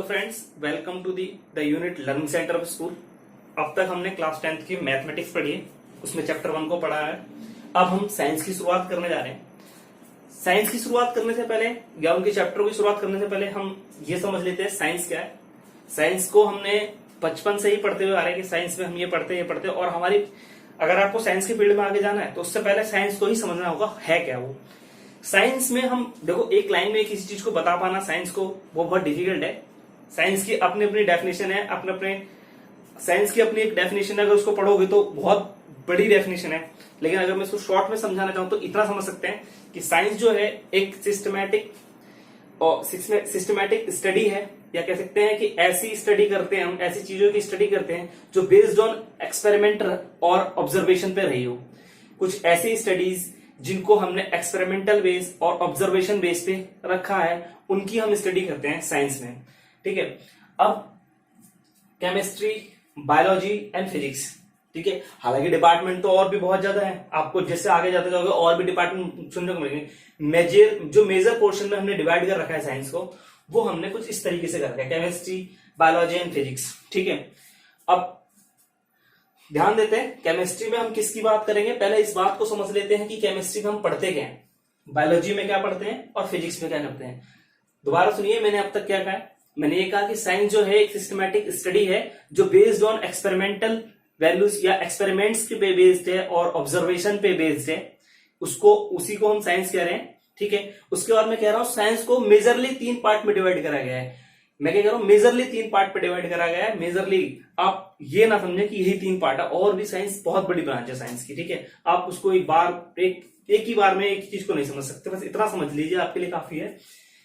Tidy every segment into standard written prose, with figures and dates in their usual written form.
Friends, welcome to the unit learning centre of school. अब तक हमने क्लास 10th की मैथमेटिक्स पढ़ी है, उसमें चैप्टर 1 को पढ़ा है। अब हम साइंस की शुरुआत करने जा रहे हैं। साइंस की शुरुआत करने से पहले या उनके चैप्टर की शुरुआत करने से पहले हम ये समझ लेते हैं साइंस क्या है। साइंस को हमने बचपन से ही पढ़ते हुए आ रहे हैं कि साइंस में हम ये पढ़ते और हमारी अगर आपको साइंस के फील्ड में आगे जाना है तो उससे पहले साइंस को ही समझना होगा है क्या वो। साइंस में हम देखो एक लाइन में किसी चीज को बता पाना साइंस को वो बहुत डिफिकल्ट है। साइंस की अपनी अपनी डेफिनेशन है, अपने साइंस की अपनी एक डेफिनेशन है। अगर उसको पढ़ोगे तो बहुत बड़ी डेफिनेशन है, लेकिन अगर मैं इसको शॉर्ट में समझाना चाहूं तो इतना समझ सकते हैं कि साइंस जो है एक सिस्टमैटिक स्टडी है, या कह सकते हैं कि ऐसी स्टडी करते हैं हम, ऐसी चीजों की स्टडी करते हैं जो बेस्ड ऑन एक्सपेरिमेंट और ऑब्जर्वेशन पे रही हो। कुछ ऐसी स्टडीज जिनको हमने एक्सपेरिमेंटल बेस और ऑब्जर्वेशन बेस पे रखा है, उनकी हम स्टडी करते हैं साइंस में। ठीक है, अब केमिस्ट्री, बायोलॉजी एंड फिजिक्स। ठीक है, हालांकि डिपार्टमेंट तो और भी बहुत ज्यादा है, आपको जैसे आगे जाते जाओगे और भी डिपार्टमेंट सुनने को मिलेंगे। मेजर पोर्शन में हमने डिवाइड कर रखा है साइंस को, वो हमने कुछ इस तरीके से कर रखा है, केमिस्ट्री, बायोलॉजी एंड फिजिक्स। ठीक है, अब ध्यान देते हैं केमिस्ट्री में हम किसकी बात करेंगे। पहले इस बात को समझ लेते हैं कि केमिस्ट्री में हम पढ़ते क्या हैं, बायोलॉजी में क्या पढ़ते हैं और फिजिक्स में क्या करते हैं। दोबारा सुनिए, मैंने अब तक क्या कहा है। मैंने ये कहा कि साइंस जो है एक सिस्टमैटिक स्टडी है जो बेस्ड ऑन एक्सपेरिमेंटल वैल्यूज या एक्सपेरिमेंट्स पे बेस्ड है और ऑब्जर्वेशन पे बेस्ड है, उसी को हम साइंस कह रहे हैं। ठीक है, उसके बाद मैं कह रहा हूं साइंस को मेजरली 3 पार्ट में डिवाइड करा गया है। मैं क्या कह रहा हूं, मेजरली 3 पार्ट पे डिवाइड करा गया है। मेजरली आप ये ना समझे कि यही 3 पार्ट है, और भी साइंस बहुत बड़ी ब्रांच है साइंस की। ठीक है, आप उसको एक ही बार में एक चीज को नहीं समझ सकते, बस इतना समझ लीजिए आपके लिए काफी है।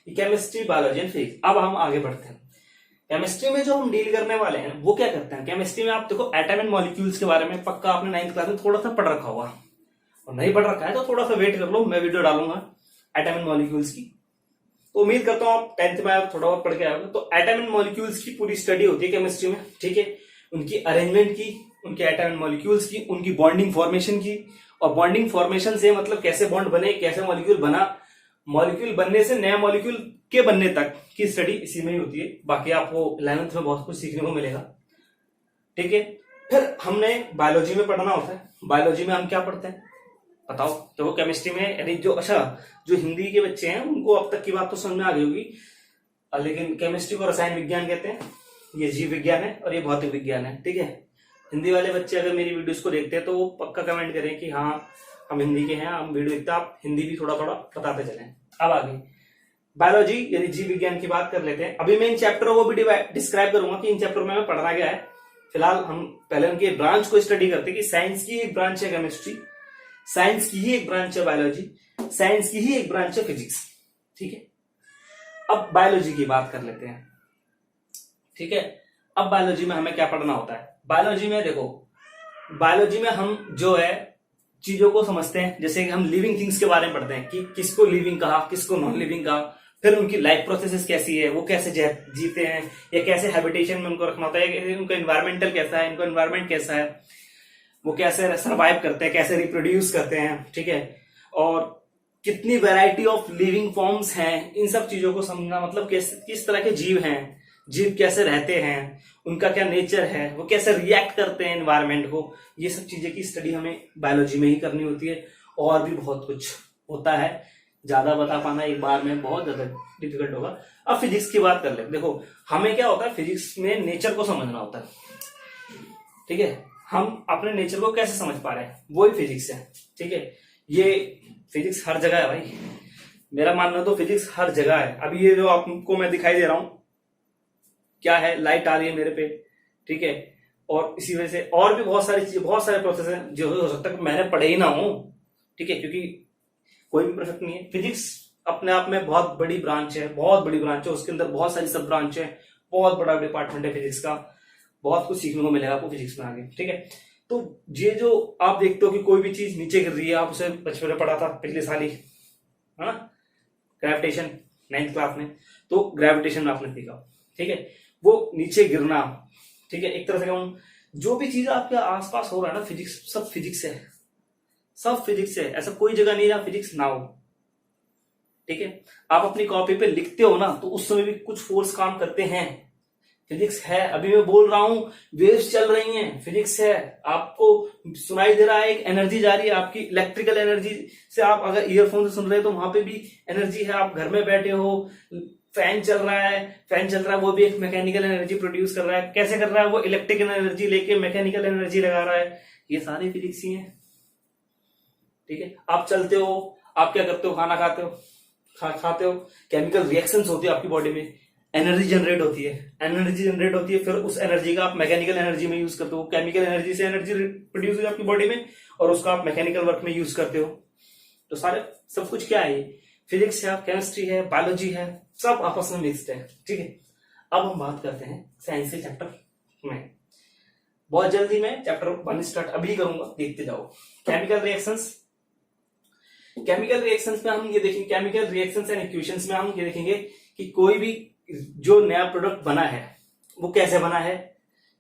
Chemistry, biology and physics. अब हम आगे बढ़ते हैं। केमिस्ट्री में जो हम डील करने वाले हैं वो क्या करते हैं। केमिस्ट्री में आप देखो एटम एंड मॉलिक्यूल्स के बारे में पक्का आपने 9th क्लास में थोड़ा सा पढ़ रखा होगा, और नहीं पढ़ रखा है तो थोड़ा सा वेट कर लो, मैं वीडियो डालूंगा एटम एंड मॉलिक्यूल्स की। तो उम्मीद करता हूं आप 10th में आप थोड़ा बहुत पढ़ के आओगे। तो एटम एंड मॉलिक्यूल्स की पूरी स्टडी होती है केमिस्ट्री में। ठीक है, उनकी अरेंजमेंट की, उनके एटम एंड मॉलिक्यूल्स की, उनकी बॉन्डिंग फॉर्मेशन की, और बॉन्डिंग फॉर्मेशन से मतलब कैसे बॉन्ड बने, कैसे मॉलिक्यूल बना, मॉलिक्यूल बनने से नया मॉलिक्यूल के बनने तक की स्टडी इसी में ही होती है। बाकी आपको 11th में बहुत कुछ सीखने को मिलेगा। ठीक है, फिर हमने बायोलॉजी में पढ़ना होता है। बायोलॉजी में हम क्या पढ़ते हैं बताओ। तो वो केमिस्ट्री में यानी जो हिंदी के बच्चे हैं उनको अब तक की बात तो समझ में आ गई होगी, लेकिन केमिस्ट्री को रसायन विज्ञान कहते हैं, ये जीव विज्ञान है और ये भौतिक विज्ञान है। ठीक है, हिंदी वाले बच्चे अगर मेरी वीडियोस को देखते हैं तो वो पक्का कमेंट करें कि हाँ हम हिंदी के हैं, हम वीडियो देखते हैं, आप हिंदी भी थोड़ा थोड़ा बताते चलें। अब आगे बायोलॉजी यानी जीव विज्ञान की बात कर लेते हैं। अभी मैं इन चैप्टरों को भी डिस्क्राइब करूंगा कि इन चैप्टरों में पढ़ना क्या है। फिलहाल हम पहले उनके ब्रांच को स्टडी करते हैं कि साइंस की एक ब्रांच है केमिस्ट्री, साइंस की ही एक ब्रांच है बायोलॉजी, साइंस की ही एक ब्रांच है फिजिक्स। ठीक है, अब बायोलॉजी की बात कर लेते हैं। ठीक है, अब बायोलॉजी में हमें क्या पढ़ना होता है। बायोलॉजी में देखो, बायोलॉजी में हम जो है चीजों को समझते हैं, जैसे कि हम लिविंग थिंग्स के बारे में पढ़ते हैं कि किसको लिविंग कहा, किसको नॉन लिविंग कहा, फिर उनकी लाइफ प्रोसेसेस कैसी है, वो कैसे जीते हैं, या कैसे हैबिटेशन में उनको रखना होता है, उनका एनवायरमेंटल कैसा है, इनको एनवायरमेंट कैसा है, वो कैसे सर्वाइव करते हैं, कैसे रिप्रोड्यूस करते हैं। ठीक है, और कितनी वैरायटी ऑफ लिविंग फॉर्म्स हैं, इन सब चीजों को समझना, मतलब किस तरह के जीव हैं, जीव कैसे रहते हैं, उनका क्या नेचर है, वो कैसे रिएक्ट करते हैं एनवायरमेंट को, ये सब चीजें की स्टडी हमें बायोलॉजी में ही करनी होती है। और भी बहुत कुछ होता है, ज्यादा बता पाना एक बार में बहुत ज्यादा डिफिकल्ट होगा। अब फिजिक्स की बात कर ले। देखो हमें क्या होता है, फिजिक्स में नेचर को समझना होता है। ठीक है, हम अपने नेचर को कैसे समझ पा रहे हैं, वही फिजिक्स है। ठीक है, ये फिजिक्स हर जगह है भाई, मेरा मानना तो फिजिक्स हर जगह है। अभी ये जो आपको मैं दिखाई दे रहा हूं क्या है, लाइट आ रही है मेरे पे। ठीक है, और इसी वजह से और भी बहुत सारे प्रोसेस हैं जो हो सकता है मैंने पढ़े ही ना हो। ठीक है, क्योंकि कोई भी परफेक्ट नहीं है। फिजिक्स अपने आप में बहुत बड़ी ब्रांच है, बहुत बड़ी ब्रांच है, उसके अंदर बहुत सारी सब ब्रांच है, बहुत बड़ा डिपार्टमेंट है फिजिक्स का, बहुत कुछ सीखने को मिलेगा आपको फिजिक्स में आगे। ठीक है, तो ये जो आप देखते हो कि कोई भी चीज नीचे गिर रही है, आप उसे बचपन में पढ़ा था पिछले साल ही, है ना, ग्रेविटेशन 9th क्लास में, तो ग्रेविटेशन में आपने सीखा। ठीक है, वो नीचे गिरना। ठीक है, एक तरह से कहूं जो भी चीज आपके आसपास हो रहा है ना, फिजिक्स, सब फिजिक्स है, सब फिजिक्स है। ऐसा कोई जगह नहीं जहां फिजिक्स ना हो। ठीक है, आप अपनी कॉपी पे लिखते हो ना तो उस समय भी कुछ फोर्स काम करते हैं, फिजिक्स है, अभी मैं बोल रहा हूं वेव्स चल रही हैं, फिजिक्स है, आपको सुनाई दे रहा है, एक एनर्जी जा रही है आपकी इलेक्ट्रिकल एनर्जी से, आप अगर ईयरफोन से सुन रहे हो तो वहां पे भी एनर्जी है, आप घर में बैठे हो, फैन चल रहा है वो भी एक मैकेनिकल एनर्जी प्रोड्यूस कर रहा है, कैसे कर रहा है वो इलेक्ट्रिकल एनर्जी लेके मैकेनिकल एनर्जी लगा रहा है, ये सारे फिजिक्स ही है। ठीक है, आप चलते हो, आप क्या करते हो, खाना खाते हो, खाते हो, केमिकल रिएक्शंस होती है आपकी बॉडी में, एनर्जी जनरेट होती है, फिर उस एनर्जी का आप मैकेनिकल एनर्जी में यूज करते हो, केमिकल एनर्जी से एनर्जी प्रोड्यूस हुई आपकी बॉडी में और उसका आप मैकेनिकल वर्क में यूज करते हो। तो सारे सब कुछ क्या है, फिजिक्स है, केमिस्ट्री है, बायोलॉजी है, सब आपस में मिक्स्ड है। ठीक है, अब हम बात करते हैं साइंस के चैप्टर में। बहुत जल्दी मैं चैप्टर 1 स्टार्ट अभी करूंगा, देखते जाओ। केमिकल रिएक्शंस में हम ये देखेंगे, केमिकल रिएक्शंस एंड इक्वेशंस में हम ये देखेंगे कि कोई भी जो नया प्रोडक्ट बना है वो कैसे बना है,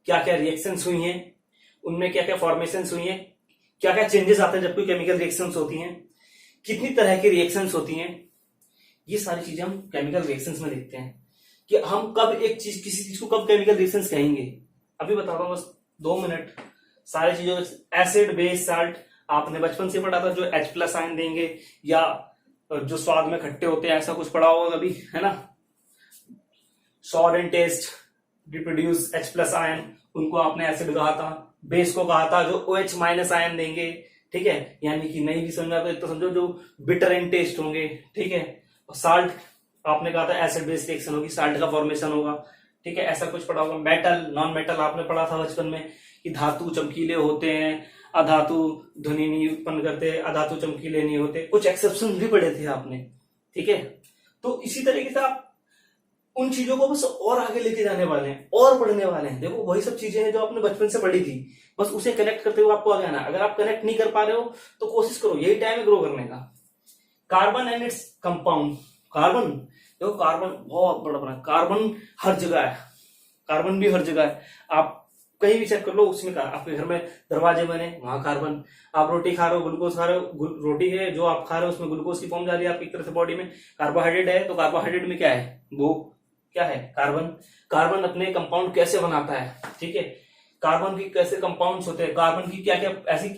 क्या क्या रिएक्शंस हुई हैं, उनमें क्या क्या फॉर्मेशंस हुई हैं, क्या क्या चेंजेस आते हैं जब कोई केमिकल रिएक्शंस होती हैं, कितनी तरह की रिएक्शंस होती हैं, ये सारी चीजें हम केमिकल रिएक्शंस में देखते हैं कि हम कब एक चीज, किसी चीज को कब केमिकल रिएक्शंस कहेंगे। अभी बताता हूं बस 2 मिनट। सारी चीजों, एसिड बेस साल्ट आपने बचपन से पढ़ा था, जो H+ आयन देंगे या जो स्वाद में खट्टे होते हैं, ऐसा कुछ पढ़ा होगा कभी, है ना। Sour and taste reproduce H+ ion, उनको आपने एसिड कहा था, बेस को कहा था जो OH- आयन देंगे। ठीक है, यानी कि नहीं भी समझा तो समझो जो बिटर एंड टेस्ट होंगे। ठीक है, और साल्ट आपने कहा था एसिड बेस रिएक्शन होगी, साल्ट का फॉर्मेशन होगा। ठीक है, ऐसा कुछ पढ़ा होगा। मेटल नॉन मेटल आपने पढ़ा था बचपन में कि धातु चमकीले होते हैं, अधातु ध्वनि नहीं उत्पन्न करते, अधातु चमकीले नहीं होते, कुछ एक्सेप्शन भी पढ़े थे आपने। ठीक है, तो इसी तरीके से आप उन चीजों को बस और आगे लेके जाने वाले हैं और पढ़ने वाले हैं। देखो वही सब चीजें हैं जो आपने बचपन से पढ़ी थी, बस उसे कनेक्ट करते हुए आपको आगे आना। अगर आप कनेक्ट नहीं कर पा रहे हो तो कोशिश करो, यही टाइम है ग्रो करने का। Carbon and its compound. Carbon, देखो कार्बन बहुत बड़ा कार्बन हर जगह है, कार्बन भी हर जगह है। आप कहीं भी चेक कर लो, उसमें आपके घर में दरवाजे बने वहां कार्बन, आप रोटी खा रहे हो, ग्लूकोज खा रहे हो, रोटी है जो आप खा रहे हो उसमें ग्लूकोज की फॉर्म जा रही है आपकी एक तरह से बॉडी में। कार्बोहाइड्रेट है तो कार्बोहाइड्रेट में क्या है, वो क्या है, कार्बन। कार्बन अपने कंपाउंड कैसे बनाता है, ठीक है, कार्बन की कैसे कंपाउंड्स होते हैं, कार्बन की क्या क्या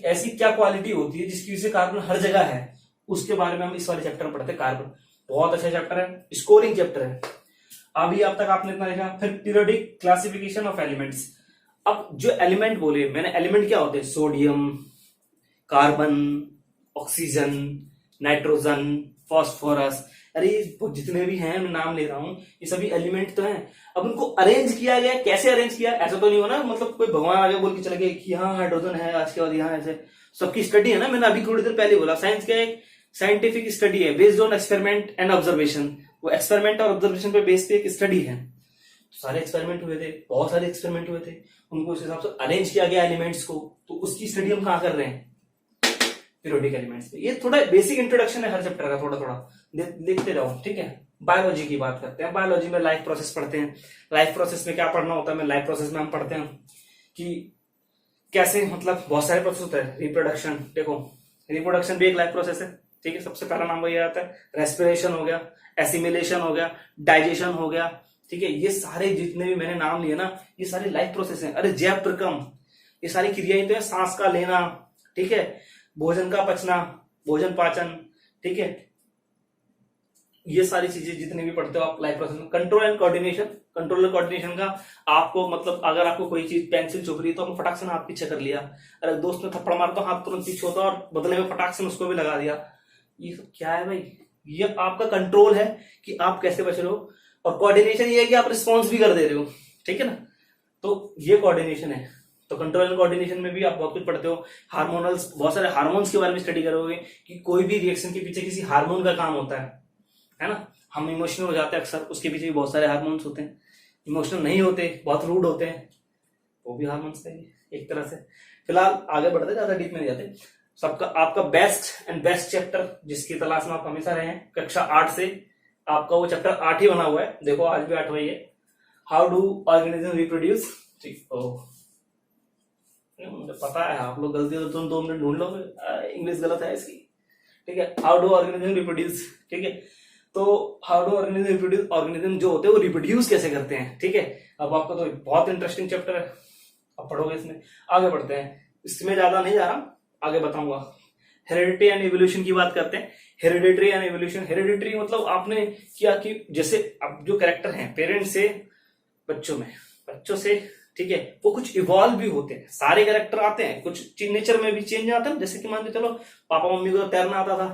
ऐसी क्या क्वालिटी होती है जिसकी वजह से कार्बन हर जगह है, उसके बारे में हम इस वाले चैप्टर में पढ़ते हैं। कार्बन बहुत अच्छा चैप्टर है, स्कोरिंग चैप्टर है। अभी अब तक आपने इतना देखा। फिर पीरियोडिक क्लासिफिकेशन ऑफ एलिमेंट्स। अब जो एलिमेंट बोले मैंने, एलिमेंट क्या होते हैं, sodium, carbon, oxygen, nitrogen, phosphorus, अरे जितने भी हैं मैं नाम ले रहा हूं, ये सभी एलिमेंट तो हैं। अब उनको अरेंज किया गया, कैसे अरेंज किया, ऐसा तो नहीं होना मतलब कोई भगवान आगे बोल के चले गए कि यहाँ हाइड्रोजन है, आज के बाद यहाँ ऐसे। सबकी स्टडी है ना, मैंने अभी थोड़ी देर पहले बोला, साइंस क्या एक साइंटिफिक स्टडी है based on experiment and observation. वो एक्सपेरिमेंट और ऑब्जर्वेशन पे बेस्ड पे एक स्टडी है। तो सारे एक्सपेरिमेंट हुए थे, बहुत सारे एक्सपेरिमेंट हुए थे, उनको उस हिसाब से अरेंज किया गया एलिमेंट्स को। तो उसकी स्टडी हम कहाँ कर रहे हैं, पीरियोडिक एलिमेंट्स पे। ये थोड़ा बेसिक इंट्रोडक्शन है हर चैप्टर का, थोड़ा थोड़ा देखते जाओ। ठीक है, बायोलॉजी की बात करते हैं। बायोलॉजी में लाइफ प्रोसेस पढ़ते हैं। लाइफ प्रोसेस में क्या पढ़ना होता है, लाइफ प्रोसेस में हम पढ़ते हैं कि कैसे, मतलब बहुत सारे प्रोसेस होता है। रिप्रोडक्शन, देखो रिप्रोडक्शन भी एक लाइफ प्रोसेस है। ठीक है, सबसे पहला नाम वही आता है। रेस्पिरेशन हो गया, एसिमिलेशन हो गया, डाइजेशन हो गया। ठीक है, ये सारे जितने भी मैंने नाम लिए ना, ये सारे लाइफ प्रोसेस हैं। अरे जैव प्रक्रम, ये सारी क्रियाएं तो है, सांस का लेना, ठीक है, भोजन का पचना, भोजन पाचन, ठीक है, ये सारी चीजें जितने भी पढ़ते हो आप लाइफ प्रोसेस में। Control and coordination, control and coordination का आपको मतलब अगर आपको कोई चीज पेंसिल चुभ रही है तो हम फटाक से हाथ पीछे कर लिया, अगर दोस्त ने थप्पड़ मारा तो हाथ तुरंत पीछे होता और बदले में फटाक से उसको भी लगा दिया। ये सब क्या है भाई, ये आपका कंट्रोल है कि आप कैसे बच रहे हो। और कोऑर्डिनेशन ये है कि आप रिस्पॉन्स भी कर दे रहे हो। ठीक है ना, तो ये कोऑर्डिनेशन है। तो कंट्रोल एंड कोऑर्डिनेशन में भी आप बहुत कुछ पढ़ते हो। हार्मोनल्स, बहुत सारे हार्मोन्स के बारे में स्टडी करोगे कि कोई भी रिएक्शन के पीछे किसी हार्मोन का काम होता है ना। हम इमोशनल हो जाते हैं अक्सर, उसके पीछे भी बहुत सारे हार्मोन्स होते हैं। इमोशनल नहीं होते, बहुत रूड होते हैं, वो भी हार्मोन्स हैं एक तरह से। फिलहाल आगे बढ़ते, ज्यादा डीप में नहीं जाते। सबका आपका बेस्ट एंड बेस्ट चैप्टर जिसकी तलाश में आप हमेशा रहे हैं, कक्षा 8 से आपका वो चैप्टर 8 ही बना हुआ है। देखो आज भी 8 वही है, हाउ डू ऑर्गेनिज्म रिप्रोड्यूस। ठीक, मुझे पता है आप लोग गलती हो तुम 2 मिनट ढूंढ लोगे, इंग्लिश गलत है इसकी। ठीक है, हाउ डू ऑर्गेनिज्म रिप्रोड्यूस। ठीक है, तो हाउ डू ऑर्गेनिज्म जो होते हैं वो रिप्रोड्यूस कैसे करते हैं, ठीक है। अब आपका तो बहुत इंटरेस्टिंग चैप्टर है, अब पढ़ोगे इसमें। आगे बढ़ते हैं, इसमें ज्यादा नहीं जा रहा, आगे बताऊंगा। हेरिडिटी एंड एवोल्यूशन की बात करते हैं। Hereditary and evolution. हेरिडिटरी मतलब आपने किया कि जैसे अब जो कैरेक्टर हैं पेरेंट्स से बच्चों से, ठीक है, वो कुछ इवॉल्व भी होते हैं, सारे कैरेक्टर आते हैं, कुछ नेचर में भी चेंज आता है। जैसे कि मान के चलो पापा मम्मी को तैरना आता था,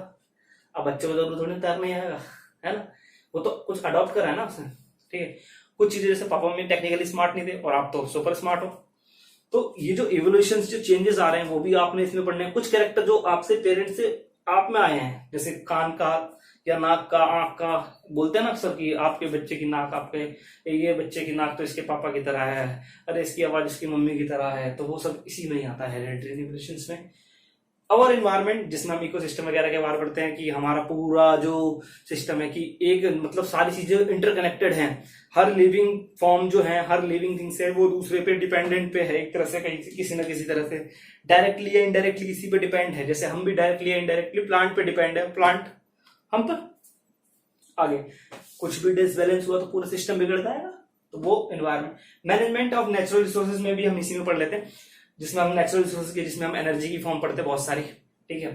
अब बच्चे को जरूर थोड़ी तैरना ही आएगा, है ना, वो तो कुछ अडॉप्ट करा है ना उसने, ठीक है। कुछ चीजें जैसे पापा मम्मी टेक्निकली स्मार्ट नहीं थे और आप तो सुपर स्मार्ट हो, तो ये जो इवोल्यूशन जो चेंजेस आ रहे हैं वो भी आपने इसमें पढ़ने हैं। कुछ कैरेक्टर जो आपसे पेरेंट्स से आप में आए हैं, जैसे कान का या नाक का, आंख का, बोलते हैं ना अक्सर कि आपके बच्चे की नाक आपके, ये बच्चे की नाक तो इसके पापा की तरह है, अरे इसकी आवाज इसकी मम्मी की तरह है, तो वो सब इसी में ही आता है हेरिडिटरी इवोल्यूशंस में। और इन्वायरमेंट जिसमें हम इकोसिस्टम वगैरह के बारे में पढ़ते हैं कि हमारा पूरा जो सिस्टम है कि एक मतलब सारी चीजें इंटरकनेक्टेड हैं, हर लिविंग फॉर्म जो है, हर लिविंग थिंग्स है वो दूसरे पे डिपेंडेंट पे है एक तरह से, कहीं किसी ना किसी तरह से डायरेक्टली या इनडायरेक्टली किसी पे डिपेंड है। जैसे हम भी डायरेक्टली या इनडायरेक्टली प्लांट पे डिपेंड है, प्लांट हम पर। आगे कुछ भी डिसबैलेंस हुआ तो पूरा सिस्टम बिगड़ जाएगा, तो वो environment. Management of natural resources में भी हम इसी में पढ़ लेते हैं, जिसमें हम नेचुरल रिसोर्सेज की, जिसमें हम एनर्जी की फॉर्म पढ़ते हैं बहुत सारी, ठीक है।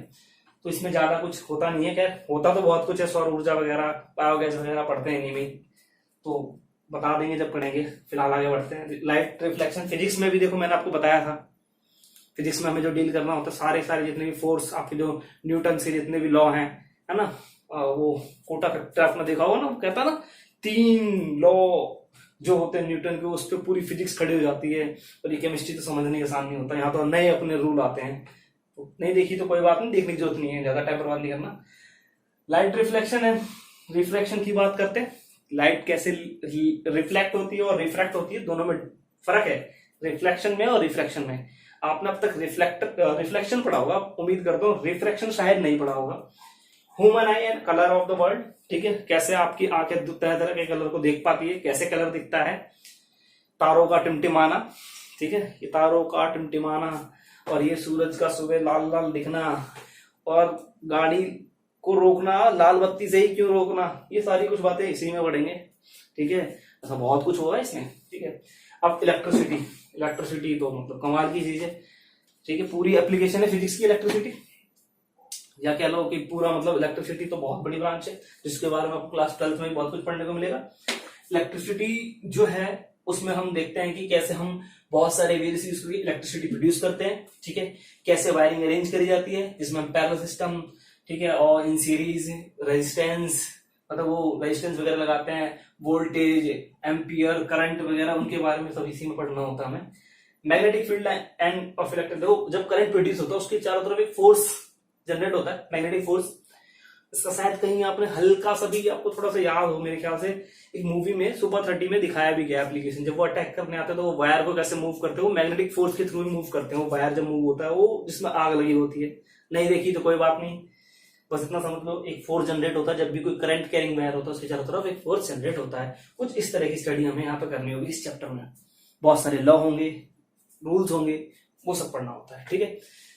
तो इसमें ज्यादा कुछ होता नहीं है, खैर होता तो बहुत कुछ है, सौर ऊर्जा वगैरह, बायोगैस वगैरह पढ़ते हैं इन्हीं में, तो बता देंगे जब पढ़ेंगे। फिलहाल आगे बढ़ते हैं। Light reflection. फिजिक्स में भी देखो मैंने आपको बताया था, फिजिक्स में हमें जो डील करना होता है सारे जितने भी फोर्स, आपके जो न्यूटन के जितने भी लॉ हैं, है ना, वो कोटा फैक्टर आपने देखा होगा ना, कहता ना 3 लॉ जो होते हैं न्यूटन के, उस पर पूरी फिजिक्स खड़ी हो जाती है। और ये केमिस्ट्री तो समझने आसान नहीं होता, यहाँ तो नए अपने रूल आते हैं, तो नहीं देखी तो कोई बात नहीं, देखने की जरूरत नहीं है, ज्यादा टाइम बर्बाद नहीं करना। लाइट रिफ्लेक्शन है, रिफ्लेक्शन की बात करते हैं। लाइट कैसे रिफ्लेक्ट होती है और रिफ्रैक्ट होती है, दोनों में फर्क है, रिफ्लेक्शन में और रिफ्लेक्शन में। आपने अब तक रिफ्लेक्शन पढ़ा होगा, उम्मीद करता हूँ रिफ्रैक्शन शायद नहीं पढ़ा होगा। Human I and colour of the world, ठीक है, कैसे आपकी आंखें तरह तरह के कलर को देख पाती है, कैसे कलर दिखता है। तारों का टिमटिमाना, ठीक है, ये तारों का टिमटिमाना, और ये सूरज का सुबह लाल लाल दिखना, और गाड़ी को रोकना लाल बत्ती से ही क्यों रोकना, ये सारी कुछ बातें इसी में पढ़ेंगे, ठीक है। ऐसा बहुत कुछ होगा इसमें, ठीक है। अब इलेक्ट्रिसिटी तो मतलब कमाल की चीज है, ठीक है, पूरी एप्लीकेशन है फिजिक्स की इलेक्ट्रिसिटी, या कह लो कि पूरा मतलब इलेक्ट्रिसिटी तो बहुत बड़ी ब्रांच है, जिसके बारे में आपको क्लास 12 में बहुत कुछ पढ़ने को मिलेगा। इलेक्ट्रिसिटी जो है उसमें हम देखते हैं कि कैसे हम बहुत सारे वेरियस इलेक्ट्रिसिटी प्रोड्यूस करते हैं, ठीक है, कैसे वायरिंग अरेंज करी जाती है, जिसमें हम पैरेलल सिस्टम, ठीक है, और इन सीरीज रेजिस्टेंस, मतलब वो रेजिस्टेंस वगैरह लगाते हैं, वोल्टेज, एम्पियर, करंट वगैरह, उनके बारे में सब इसी में पढ़ना होता है हमें। Magnetic field end of electric, देखो जब करंट प्रोड्यूस होता है उसके चारों तरफ एक फोर्स जनरेट होता है, मैग्नेटिक फोर्स। इसका शायद कहीं आपने हल्का सा भी आपको थोड़ा सा याद हो, मेरे ख्याल से एक मूवी में सुपर 30 में दिखाया भी गया एप्लीकेशन, जब वो अटैक करने आते हैं तो वो वायर को कैसे मूव करते हैं, वो मैग्नेटिक फोर्स के थ्रू ही मूव करते हैं। वो वायर जब मूव होता है वो जिसमें आग लगी होती है, नहीं देखी तो कोई बात नहीं, बस इतना समझ लो, एक फोर्स जनरेट होता है जब भी कोई करंट कैरिंग वायर होता है उसके चारों तरफ एक फोर्स जनरेट होता है। कुछ इस तरह की स्टडी हमें यहाँ पे करनी होगी इस चैप्टर में, बहुत सारे लॉ होंगे, रूल्स होंगे, वो सब पढ़ना होता है, ठीक है।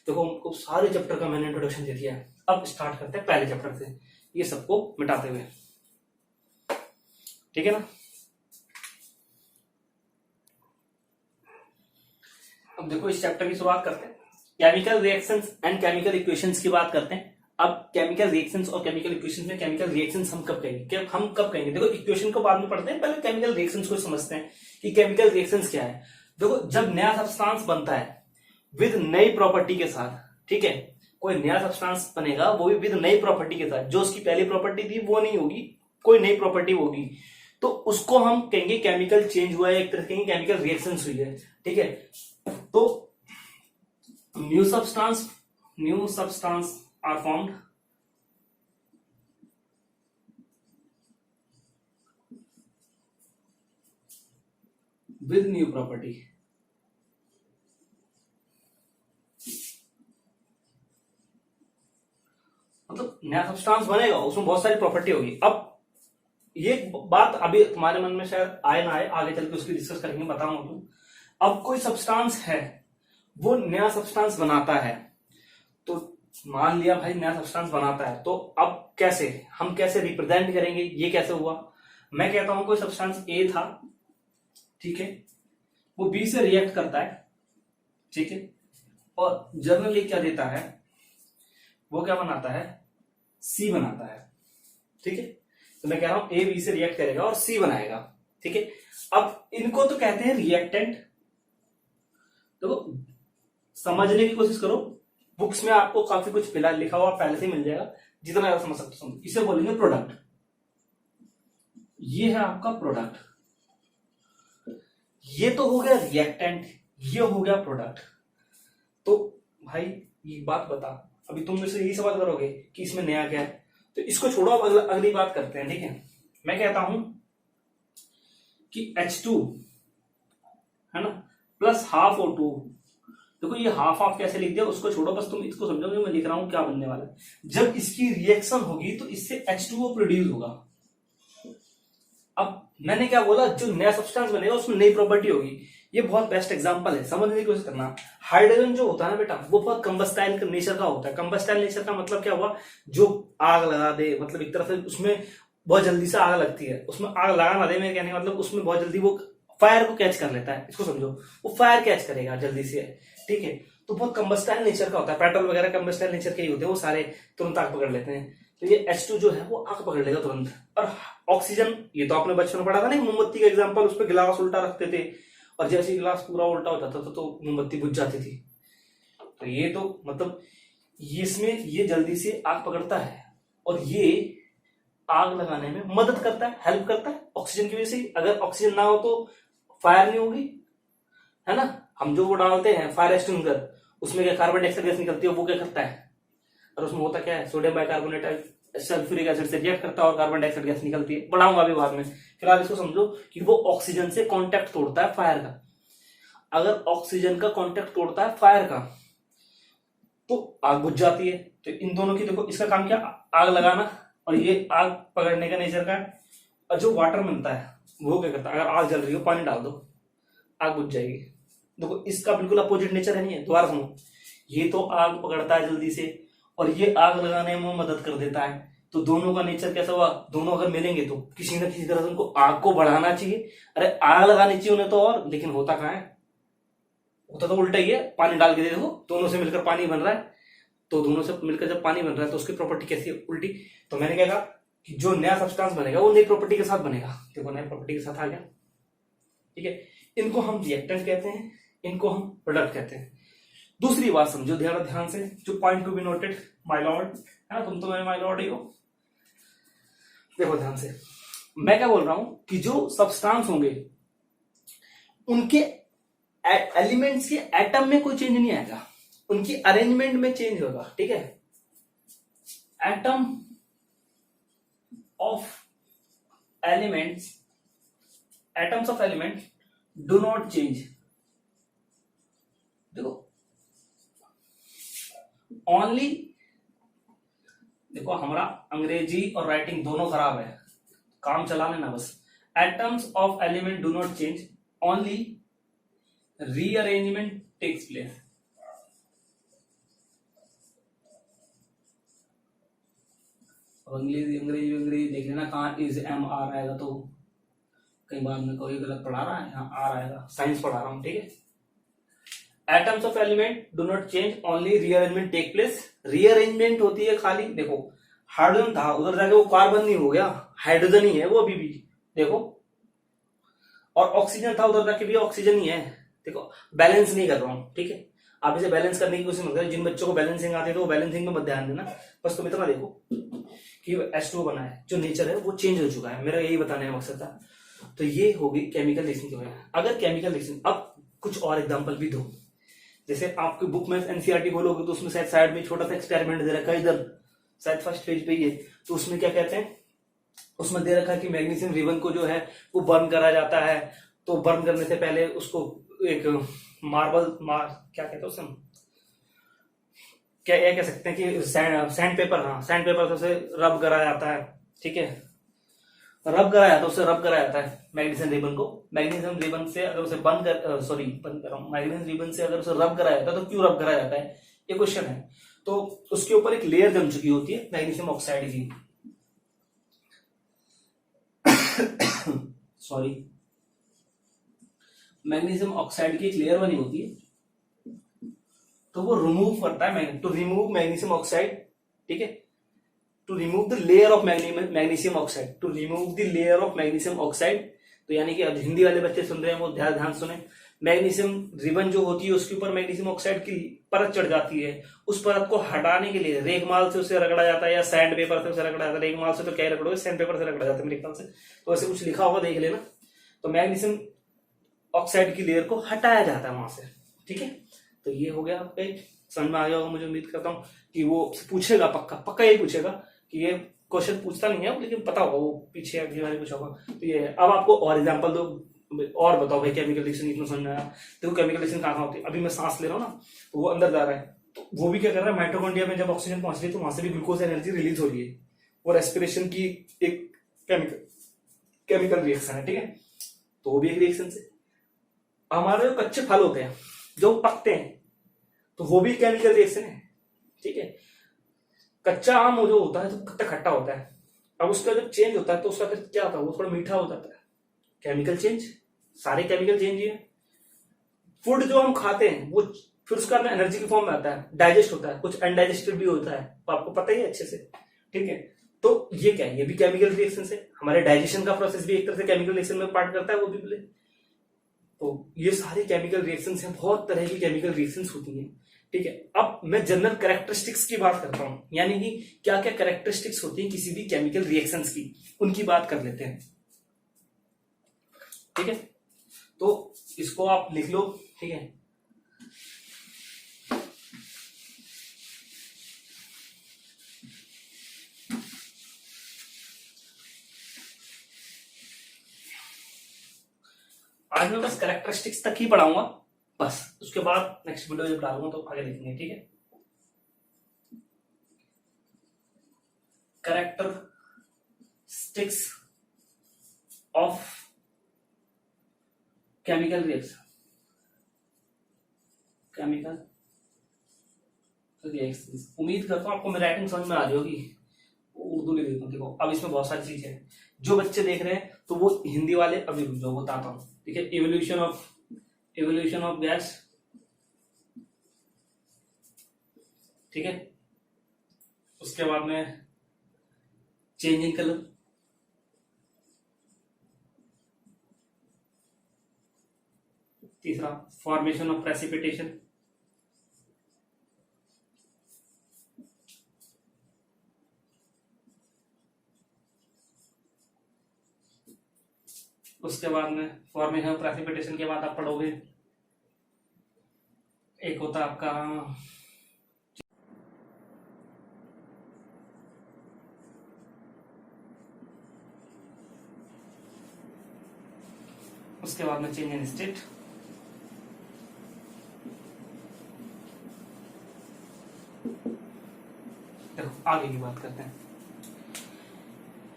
देखो उनको सारे चैप्टर का मैंने इंट्रोडक्शन दे दिया है, अब स्टार्ट करते हैं पहले चैप्टर से, ये सबको मिटाते हुए, ठीक है ना। अब देखो इस चैप्टर की शुरुआत करते हैं, chemical reactions and chemical equations की बात करते हैं। अब केमिकल रिएक्शंस और केमिकल इक्वेशंस में केमिकल रिएक्शंस हम कब कहेंगे, देखो इक्वेशन को बाद में पढ़ते हैं, पहले केमिकल रिएक्शंस को समझते हैं कि केमिकल रिएक्शंस क्या है। देखो जब नया सब्सटेंस बनता है विद नई प्रॉपर्टी के साथ, ठीक है, कोई नया सब्सटेंस बनेगा वो भी विद नई प्रॉपर्टी के साथ, जो उसकी पहली प्रॉपर्टी थी वो नहीं होगी, कोई नई प्रॉपर्टी होगी, तो उसको हम कहेंगे केमिकल चेंज हुआ है, एक तरह कहेंगे केमिकल रिएक्शंस हुई है, ठीक है। तो new substance are formed with new property, मतलब नया सब्सटेंस बनेगा उसमें बहुत सारी प्रॉपर्टी होगी। अब ये बात अभी तुम्हारे मन में शायद आए ना आए, आगे चल के उसकी डिस्कस करेंगे, बताऊंगा तुम। अब कोई सब्सटेंस है वो नया सब्सटेंस बनाता है, तो मान लिया भाई नया सब्सटेंस बनाता है, तो अब कैसे हम कैसे रिप्रेजेंट करेंगे, ये कैसे हुआ। मैं कहता हूं कोई सब्सटेंस ए था, ठीक है, वो बी से रिएक्ट करता है, ठीक है, और जनरली क्या देता है, वो क्या बनाता है, सी बनाता है, ठीक है। तो मैं कह रहा हूं ए बी से रिएक्ट करेगा और सी बनाएगा, ठीक है। अब इनको तो कहते हैं रिएक्टेंट। तो समझने की कोशिश करो, बुक्स में आपको काफी कुछ मिला लिखा हुआ पहले से मिल जाएगा, जितना ज्यादा समझ सकते हो। इसे बोलेंगे प्रोडक्ट। ये है आपका प्रोडक्ट, ये तो हो गया रिएक्टेंट, ये हो गया प्रोडक्ट। तो भाई ये बात बता, अभी तुम मुझसे यही सवाल करोगे कि इसमें नया क्या है, तो इसको छोड़ो, अब अगली बात करते हैं, ठीक है। मैं कहता हूं कि H2 है ना प्लस हाफ O2। देखो ये हाफ हाफ कैसे लिख दिया, उसको छोड़ो, बस तुम इसको समझो कि मैं लिख रहा हूं क्या बनने वाला है। जब इसकी रिएक्शन होगी तो इससे H2O प्रोड्यूस होगा। अब मैंने क्या बोला, जो नया सब्सटेंस बनेगा उसमें नई प्रॉपर्टी होगी। ये बहुत बेस्ट एग्जांपल है, समझने की कोशिश करना। हाइड्रोजन जो होता है ना बेटा, वो बहुत कंबस्टाइल नेचर का होता है। कंबस्टाइल नेचर का मतलब क्या हुआ, जो आग लगा दे, मतलब एक तरह से उसमें बहुत जल्दी से आग लगती है, उसमें आग लगा ना दे, मैं कहने का मतलब उसमें बहुत जल्दी वो फायर को कैच कर लेता है। इसको समझो, वो फायर कैच करेगा जल्दी से, ठीक है। तो बहुत कंबस्टाइल नेचर का होता है, पेट्रोल वगैरह कंबस्टाइल नेचर के ही होते हैं, वो सारे तुरंत आग पकड़ लेते हैं। तो ये H2 जो है वो आग पकड़ लेगा तुरंत। और ऑक्सीजन, ये तो आपने बचपन में पढ़ा था ना, मोमबत्ती का एग्जांपल, उस पर गिलास उल्टा रखते थे और जैसे गिलास पूरा उल्टा हो जाता था तो मोमबत्ती बुझ जाती थी। तो ये तो मतलब ये इसमें ये जल्दी से आग पकड़ता है और ये आग लगाने में मदद करता है, हेल्प करता है ऑक्सीजन की वजह से। अगर ऑक्सीजन ना हो तो फायर नहीं होगी, है ना। हम जो वो डालते हैं फायर एक्सटिंग्विशर, उसमें क्या कार्बन डाइऑक्साइड गैस निकलती है, वो क्या करता है, और उसमें होता क्या है, सोडियम बाइकार्बोनेट सल्फ्यूरिक एसिड से रिएक्ट करता है और कार्बन डाइऑक्साइड गैस निकलती है। पढ़ाऊंगा अभी बाद में, फिलहाल इसको समझो कि वो ऑक्सीजन से कांटेक्ट तोड़ता है फायर का। अगर ऑक्सीजन का कांटेक्ट तोड़ता है फायर का तो आग बुझ जाती है। तो इन दोनों की देखो, इसका काम क्या, आग लगाना, और ये आग पकड़ने का नेचर का है। और जो वाटर मिलता है वो क्या करता है, अगर आग जल रही हो पानी डाल दो, आग बुझ जाएगी। देखो इसका बिल्कुल अपोजिट नेचर है, नहीं है। दोबारा सुनो, ये तो आग पकड़ता है जल्दी से और ये आग लगाने में मदद कर देता है। तो दोनों का नेचर कैसा हुआ, दोनों अगर मिलेंगे तो किसी न किसी तरह से उनको आग को बढ़ाना चाहिए। अरे आग लगानी चाहिए उन्हें तो, और लेकिन होता कहाँ है, होता तो उल्टा ही है। पानी डाल के देखो, दोनों से मिलकर पानी बन रहा है, तो दोनों से मिलकर जब पानी बन रहा है तो उसकी प्रॉपर्टी कैसी है, उल्टी। तो मैंने क्या कहा कि जो नया सब्सटेंस बनेगा वो नई प्रॉपर्टी के साथ बनेगा। देखो नई प्रॉपर्टी के साथ आ गया, ठीक है। इनको हम रिएक्टेंट कहते हैं, इनको हम प्रोडक्ट कहते हैं। दूसरी बात समझो ध्यान से, जो point to be noted, my Lord, है ना, तुम तो मेरे माय लॉर्ड ही हो। देखो ध्यान से, मैं क्या बोल रहा हूं कि जो सब्सटेंस होंगे उनके एलिमेंट्स के एटम में कोई चेंज नहीं आएगा, उनकी अरेंजमेंट में चेंज होगा, ठीक है। Atom of elements, atoms of element do not change. देखो ओनली, देखो हमारा अंग्रेजी और राइटिंग दोनों खराब है, काम चला लेना बस। Atoms of element do not change, only rearrangement takes place. अंग्रेजी देख लेना, कहाँ इज एम आर आएगा तो कई बार में कोई गलत पढ़ा रहा है, यहाँ आर आएगा, साइंस पढ़ा रहा हूं, ठीक है। Atoms of element do not change, only rearrangement take place. Rearrangement होती है खाली, देखो हाइड्रोजन था उधर जाके वो कार्बन नहीं हो गया, हाइड्रोजन ही है वो अभी भी, देखो। और ऑक्सीजन था उधर जाके भी ऑक्सीजन ही है, देखो बैलेंस नहीं कर रहा हूं, ठीक है। आप इसे बैलेंस करने की कोशिश मत करो, जिन बच्चों को बैलेंसिंग आती है तो वो बैलेंसिंग में मत ध्यान देना, बस तुम इतना देखो कि H2O बना है, जो नेचर है वो चेंज हो चुका है, मेरा यही बताने का मकसद था। तो ये होगी केमिकल रिएक्शन की वजह। अगर केमिकल रिएक्शन, अब कुछ और एग्जांपल भी दो, जैसे आपकी बुक में एनसीईआरटी खोलोगे तो उसमें शायद साइड में छोटा सा एक्सपेरिमेंट दे रखा है, इधर शायद फर्स्ट पेज पे ही है। तो उसमें क्या कहते हैं, उसमें दे रखा है कि मैग्नीशियम रिबन को जो है वो बर्न करा जाता है। तो बर्न करने से पहले उसको एक क्या कहते हैं उसे, क्या कह सकते हैं कि सैंड पेपर, हाँ सैंड पेपर से रब करा जाता है, ठीक है। रब कराया तो उससे रब कराया जाता है मैग्नीशियम रिबन को। मैग्नीशियम रिबन से अगर उसे मैग्नीशियम रिबन से अगर उसे रब कराया जाता है तो क्यों रब कराया जाता है, ये क्वेश्चन है। तो उसके ऊपर एक लेयर जम चुकी होती है मैग्नीशियम ऑक्साइड की। सॉरी, मैग्नीशियम ऑक्साइड की एक लेयर बनी होती है, तो वो रिमूव करता है टू रिमूव मैग्नीशियम ऑक्साइड, ठीक है, to remove the layer of magnesium oxide, to remove the layer of magnesium oxide. तो यानी कि अब हिंदी वाले बच्चे सुन रहे हैं वो ध्यान सुने। मैग्नीशियम रिबन जो होती है उसके ऊपर मैग्नीशियम ऑक्साइड की परत चढ़ जाती है, उस परत को हटाने के लिए रेगमाल से उसे रगड़ा जाता है या सैंड पेपर से उसे रगड़ा जाता है। रेगमाल से तो क्या रगड़ोगे, सैंड पेपर से रगड़ा जाता है मेरे ख्याल से, तो ऐसे कुछ लिखा होगा, देख लेना। तो मैग्नीशियम ऑक्साइड की लेयर को हटाया जाता है वहां से, ठीक है। तो ये हो गया आपका, समझ में आ गया होगा मुझे उम्मीद करता हूँ कि वो पूछेगा, पक्का यही पूछेगा कि ये क्वेश्चन पूछता नहीं है लेकिन पता होगा वो पीछे अगली बार पूछा होगा। तो ये अब आपको और एग्जांपल दो और बताओ भाई, केमिकल रिएक्शन इतना समझ में आया। देखो केमिकल रिएक्शन कहाँ होती है, अभी मैं सांस ले रहा हूँ ना, तो वो अंदर जा रहा है, तो वो भी क्या कर रहा है, माइटोकॉन्ड्रिया में जब ऑक्सीजन पहुंच रही है तो वहां से भी ग्लूकोज एनर्जी रिलीज हो रही है, वो रेस्पिरेशन की एक केमिकल रिएक्शन है, ठीक है। तो वो भी एक रिएक्शन से। हमारे जो कच्चे फल होते हैं जो पकते हैं, तो वो भी केमिकल रिएक्शन है, ठीक है। कच्चा आम जो होता है तो कितना खट्टा होता है, अब उसका जब चेंज होता है तो उसका फिर क्या होता है, वो थोड़ा मीठा हो जाता है, केमिकल चेंज। सारे केमिकल चेंज ही है। फूड जो हम खाते हैं वो फिर उसका अपना एनर्जी की फॉर्म में आता है, डाइजेस्ट होता है, कुछ अनडाइजेस्टेड भी होता है, तो आपको पता ही है अच्छे से, ठीक है। तो ये क्या है, ये भी केमिकल रिएक्शन से। हमारे डाइजेशन का प्रोसेस भी एक तरह से केमिकल रिएक्शन में पार्ट करता है, वो भी बोले। तो ये सारे केमिकल रिएक्शंस हैं, बहुत तरह की केमिकल रिएक्शंस होती हैं, ठीक है। अब मैं जनरल कैरेक्टरिस्टिक्स की बात करता हूं, यानी कि क्या क्या कैरेक्टरिस्टिक्स होती हैं किसी भी केमिकल रिएक्शंस की, उनकी बात कर लेते हैं, ठीक है। तो इसको आप लिख लो, ठीक है। आज मैं बस कैरेक्टरिस्टिक्स तक ही पढ़ाऊंगा, बस उसके बाद नेक्स्ट वीडियो जब डालूंगा तो आगे लिखेंगे, ठीक है। Characteristics of chemical reaction, chemical reactions. उम्मीद करता हूं आपको मेरी राइटिंग समझ में आ रही होगी। उर्दू लिख देता हूं, देखो अब इसमें बहुत सारी चीजें हैं, जो बच्चे देख रहे हैं तो वो हिंदी वाले अभी जो बताता हूं, ठीक है। इवोल्यूशन ऑफ गैस, ठीक है। उसके बाद में चेंजिंग कलर, तीसरा फॉर्मेशन ऑफ प्रेसिपिटेशन, उसके बाद में फॉर्मेशन ऑफ प्रेसिपिटेशन के बाद आप पढ़ोगे एक होता आपका उसके बाद में चेंज इन स्टेट, देखो आगे की बात करते हैं।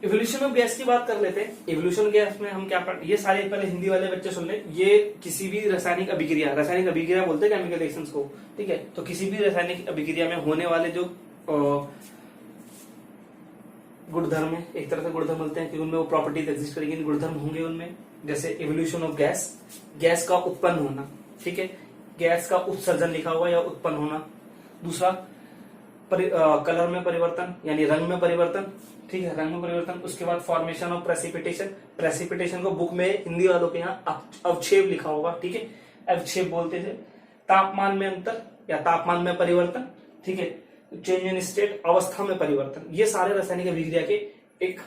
इवोल्यूशन ऑफ गैस की बात कर लेते हैं। इवोल्यूशन गैस में हम क्या ये सारे पहले हिंदी वाले बच्चे सुन ले, ये किसी भी रासायनिक अभिक्रिया बोलते हैं केमिकल रिएक्शंस को, ठीक है। तो किसी भी रासायनिक अभिक्रिया में होने वाले जो गुणधर्म है, एक तरह से गुणधर्म बोलते हैं कि उनमें वो प्रॉपर्टीज एग्जिस्ट करेंगी, गुणधर्म होंगे उनमें, जैसे इवोल्यूशन ऑफ गैस, गैस का उत्पन्न होना, ठीक है, गैस का उत्सर्जन लिखा हुआ या उत्पन्न होना। दूसरा कलर में परिवर्तन यानी रंग में परिवर्तन, ठीक है, रंग में परिवर्तन। उसके बाद फॉर्मेशन ऑफ प्रेसिपिटेशन, प्रेसिपिटेशन को बुक में हिंदी वालों के यहाँ अवक्षेप लिखा होगा, ठीक है, अवक्षेप बोलते थे। तापमान में अंतर या तापमान में परिवर्तन, ठीक है। चेंज इन स्टेट, अवस्था में परिवर्तन, ये सारे रासायनिक अभिक्रिया के एक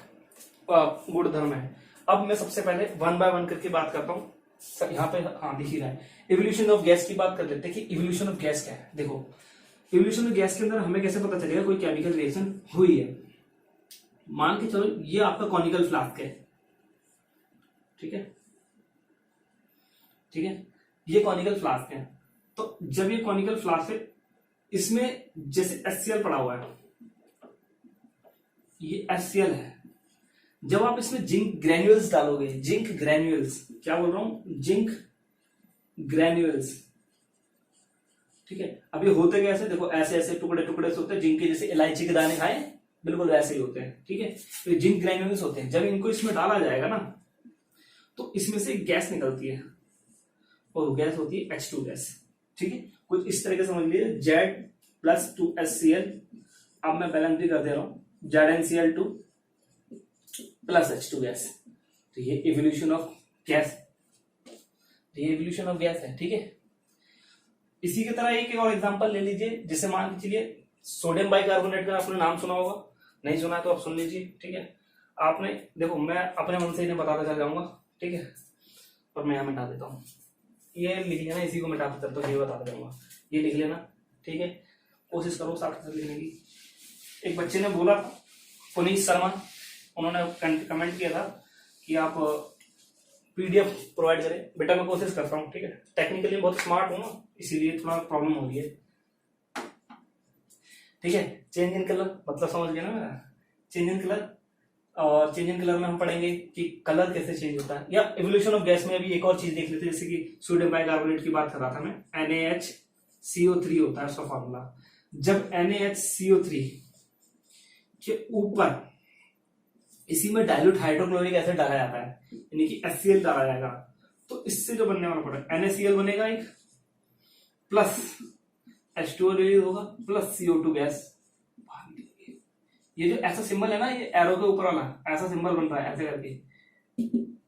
गुणधर्म है। अब मैं सबसे पहले वन बाय वन करके बात करता हूँ, यहाँ पे हाँ दिख ही रहा है। इवोल्यूशन ऑफ गैस की बात कर लेते हैं कि इवोल्यूशन ऑफ गैस क्या है। देखो इवोल्यूशन ऑफ गैस के अंदर हमें कैसे पता चलेगा कोई केमिकल रिएक्शन हुई है। मान के चलो ये आपका कॉनिकल फ्लास्क है, ठीक है, ठीक है, ये कॉनिकल फ्लास्क है। तो जब ये कॉनिकल फ्लास्क है, इसमें जैसे HCl पड़ा हुआ है, ये HCl है। जब आप इसमें जिंक ग्रेन्यूल्स डालोगे, जिंक ग्रेन्यूल्स, क्या बोल रहा हूं, जिंक ग्रेन्यूल्स, ठीक है। अभी होते कैसे, देखो ऐसे ऐसे टुकड़े टुकड़े से होते हैं, जिनके जैसे इलायची के दाने खाए बिल्कुल वैसे ही होते हैं। ठीक है, तो जिंक ग्रैन्यूल्स होते हैं, जब इनको इसमें डाला जाएगा ना तो इसमें से गैस निकलती है और गैस होती है H2 गैस। ठीक है, कुछ इस तरह के समझ लीजिए Z+2HCl। अब मैं बैलेंस भी कर दे रहा हूं, ZnCl2 प्लस H2 गैस। तो ये इवोल्यूशन ऑफ गैस, ये इवोल्यूशन ऑफ गैस है। ठीक है, इसी की तरह एक और एग्जांपल ले लीजिए, जैसे मान के चलिए सोडियम बाइकार्बोनेट का आपने नाम सुना होगा, नहीं सुना तो आप सुन लीजिए। ठीक है, आपने देखो मैं अपने मन से इन्हें बताता चल जाऊंगा। ठीक है, और मैं यहाँ मिटा देता हूँ, ये लिख लेना, इसी को मिटाते चलता हूँ, ये बताता जाऊंगा, ये लिख लेना। ठीक है, कोशिश करो 60 लिखने की। एक बच्चे ने बोला था, पुनीत शर्मा, उन्होंने कमेंट किया था कि आप पीडीएफ प्रोवाइड करें। बेटा मैं कोशिश करता हूँ। ठीक है, टेक्निकली बहुत स्मार्ट हूँ ना, इसीलिए थोड़ा प्रॉब्लम हो रही है। ठीक है, चेंज इन कलर मतलब समझ गया ना मेरा, चेंज इन कलर। और चेंज इन कलर में हम पढ़ेंगे कि कलर कैसे चेंज होता है, या इवोल्यूशन ऑफ गैस में अभी एक और चीज देख लेते हैं, जैसे कि सोडियम बाइकार्बोनेट की बात कर रहा था मैं, NaHCO3 होता है उसका फॉर्मूला। जब NaHCO3 के ऊपर इसी में डाइल्यूट हाइड्रोक्लोरिक एसिड डाला जाता है, यानी कि HCl डाला जाएगा, तो इससे जो बनने वाला प्रोडक्ट NaCl बनेगा एक, प्लस H2O रिलीज होगा, प्लस CO2 गैस। ये जो ऐसा सिंबल है ना, ये एरो के ऊपर वाला ऐसा सिंबल बन रहा है ऐसे करके,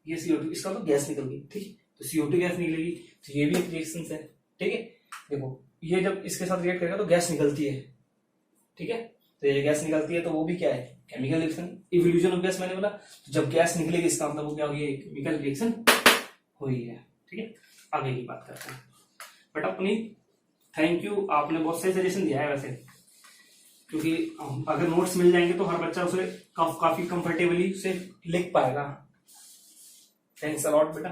ये CO2, इसका तो गैस निकल गई। ठीक है, तो CO2 गैस निकलेगी, तो ये भी एक रिएक्शन है। ठीक है, देखो ये जब इसके साथ रिएक्ट करेगा तो गैस निकलती है। ठीक है, तो ये गैस निकलती है तो वो भी क्या है, chemical reaction. Evolution of gas मैंने बोला, तो जब गैस निकलेगी इसका मतलब वो क्या होगी, केमिकल रिएक्शन हुई है। ठीक है, आगे की बात करते हैं। बट अपनी थैंक यू, आपने बहुत सही सजेशन दिया है वैसे, क्योंकि अगर नोट्स मिल जाएंगे तो हर बच्चा उसे काफी कंफर्टेबली उसे लिख पाएगा। थैंक्स अलॉट बेटा।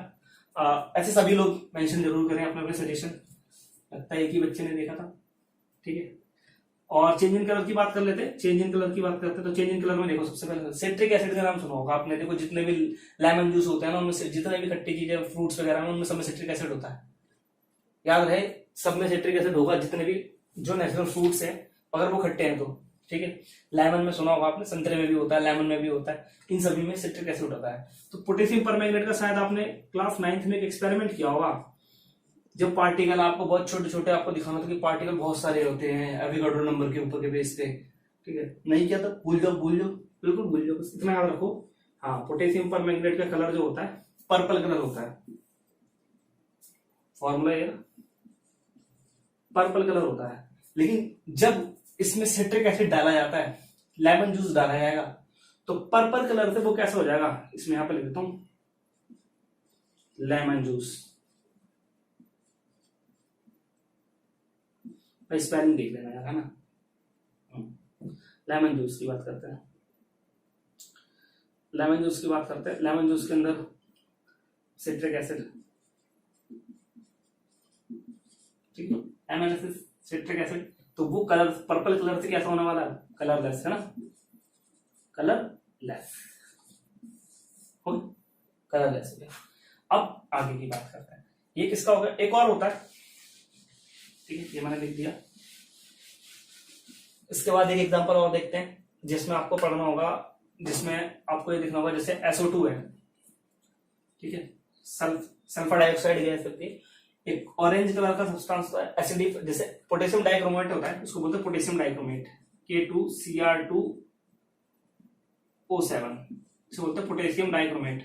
ऐसे सभी लोग मेंशन जरूर करें अपने अपने सजेशन, लगता है एक ही बच्चे ने देखा था। ठीक है, और चेंज इन कलर की बात कर लेते हैं। चेंज इन कलर की बात करते हैं तो चेंज इन कलर में देखो, सबसे पहले सिट्रिक एसिड का नाम सुना होगा आपने। देखो जितने भी लेमन जूस होते हैं ना, उनमें से जितने भी खट्टी चीजें फ्रूट्स वगैरह में, उनमें सब में सिट्रिक एसिड होता है। याद रहे, सब में सिट्रिक एसिड होगा, जितने भी जो नेचुरल फ्रूट्स हैं अगर वो खट्टे हैं तो। ठीक है, लेमन में सुना होगा आपने, संतरे में भी होता है, लेमन में भी होता है, इन सभी में सिट्रिक एसिड होता है। तो पोटेशियम परमैंगनेट का शायद आपने क्लास 9th में एक एक्सपेरिमेंट किया होगा, जब पार्टिकल आपको बहुत छोटे छोटे आपको दिखाना था कि पार्टिकल बहुत सारे होते हैं एवोगाड्रो नंबर के ऊपर के बेस पे। ठीक है, नहीं किया था, भूल जाओ बिल्कुल भूल जाओ, बस इतना याद रखो। हाँ, पोटेशियम परमैंगनेट का कलर जो होता है पर्पल कलर होता है, फॉर्मूला ये पर्पल कलर होता है। लेकिन जब इसमें सिट्रिक एसिड डाला जाता है, लेमन जूस डाला जाएगा, तो पर्पल कलर से वो कैसा हो जाएगा, इसमें यहां पे लिख देता हूं, लेमन जूस। स्पेलिंग देख लेना यार, है ना। लेमन जूस की बात करते हैं, लेमन जूस की बात करते हैं। लेमन जूस के अंदर सिट्रिक एसिड, ठीक है, MnSS सिट्रिक एसिड, तो वो कलर पर्पल कलर से कैसा होने वाला है, कलरलेस, है ना, कलरलेस कलरलेस हो गया। अब आगे की बात करते हैं, ये किसका होगा, एक और होता है। ठीक है, ये मैंने लिख दिया। इसके बाद एक एग्जांपल और देखते हैं, जिसमें आपको पढ़ना होगा, जिसमें आपको ये लिखना होगा, जैसे SO2 है। ठीक है, सल्फर डाइऑक्साइड गैस होती है, एक ऑरेंज कलर का सब्सटेंस होता है एसिडिक, जैसे पोटेशियम डाइक्रोमेट होता है, उसको बोलते हैं पोटेशियम डाइक्रोमेट, K2Cr2O7, इसे बोलते हैं पोटेशियम डाइक्रोमेट।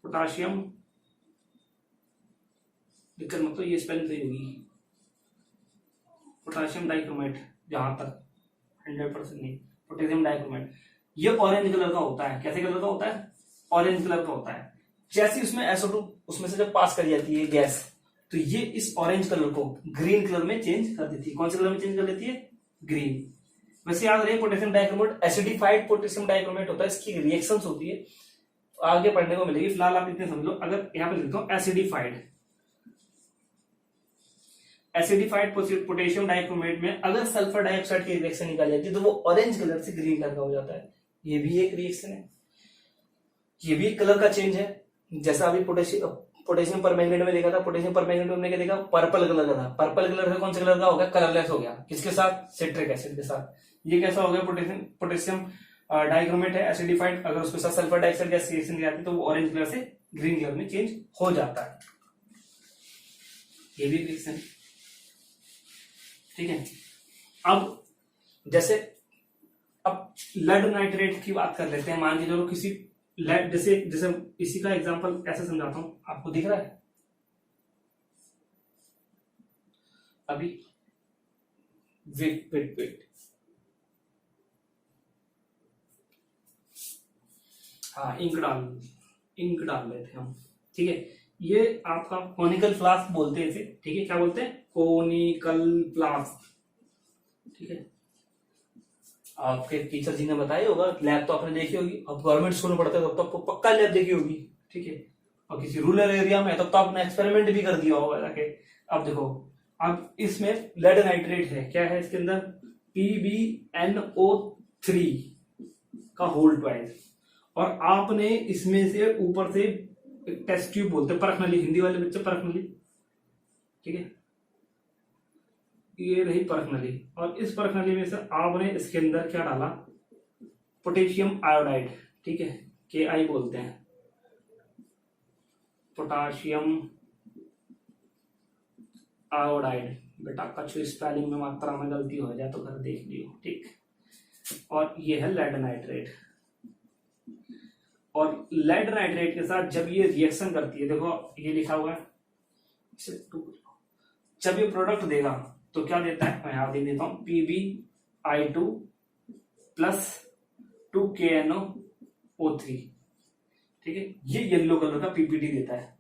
पोटाशियम, दिक्कत मत, तो ये स्पेलिंग सही होगी, पोटाशियम डाइक्रोमेट, जहां तक 100% नहीं, पोटेशियम डाइक्रोमेट। ये ऑरेंज कलर का होता है। कैसे कलर का होता है, ऑरेंज कलर का होता है। जैसे उसमें SO2 उसमें से जब पास कर जाती है गैस, तो ये इस ऑरेंज कलर को ग्रीन कलर में चेंज कर देती है। कौन से कलर में चेंज कर देती है, ग्रीन। वैसे याद रहे, potassium dichromate acidified potassium dichromate होता है, इसकी रिएक्शंस होती है, आगे पढ़ने को मिलेगी। फिलहाल आप इतने समझ लो, अगर यहाँ पे लिखता हूँ एसिडिफाइड पोटेशियम डाइक्रोमेट में अगर सल्फर डाइऑक्साइड की रिएक्शन निकाल जाती है तो वो ऑरेंज कलर से ग्रीन कलर का हो जाता है। ये भी एक रिएक्शन है, ये भी एक कलर का चेंज है। जैसा अभी पोटेशियम परमैंगनेट में देखा था, पोटेशियम परमैंगनेट में हमने क्या देखा, पर्पल कलर का था। पर्पल कलर से कौन सा कलर का हो गया, कलरलेस हो गया। किसके साथ, सिट्रिक एसिड के साथ। ये कैसा हो गया, पोटेशियम पोटेशियम डाइक्रोमेट है, एसिडिफाइड। अगर उसके साथ सल्फर डाइऑक्साइड गैस रिएक्शन जाती है तो वो ऑरेंज कलर से ग्रीन कलर में चेंज हो जाता है। ये भी रिएक्शन, ठीक है। अब जैसे अब लेड नाइट्रेट की बात कर लेते हैं। मान के चलो किसी लेड, जैसे जैसे इसी का एग्जांपल ऐसे समझाता हूं, आपको दिख रहा है अभी, वेट वेट वेट, हाँ इंक डाल लेते हैं हम, ठीक है। ये आपका कोनिकल फ्लास्क बोलते हैं इसे, ठीक है। क्या बोलते हैं, कोनिकल फ्लास्क, ठीक है। आपके टीचर जी ने बताया होगा, लैब तो आपने देखी होगी। अब गवर्नमेंट स्कूल में पढ़ते हो तो आपको पक्का लैब देखी होगी, ठीक है। और किसी रूरल एरिया में तो आपने एक्सपेरिमेंट भी कर दिया होगा जाके। अब देखो, अब इसमें लेड नाइट्रेट है, क्या है इसके अंदर, PbNO3 का होल ट्वाइस, और आपने इसमें से ऊपर से एक टेस्ट ट्यूब बोलते हैं, परख नली, हिंदी वाले बच्चे परख नली, ठीक है। ये रही परख नली, और इस परख नली में से आपने इसके अंदर क्या डाला, पोटेशियम आयोडाइड, ठीक है, KI बोलते हैं, पोटाशियम आयोडाइड। बेटा कछु स्पेलिंग में मात्रा में गलती हो जाए तो घर देख लियो, ठीक। और ये है लेड नाइट्रेट। और लेड नाइट्रेट के साथ जब ये रिएक्शन करती है, देखो ये लिखा हुआ है, जब ये प्रोडक्ट देगा तो क्या देता है, मैं यहां दे देता हूं, PbI2 प्लस 2KNO3, ठीक है। ये येलो कलर का PPT देता है,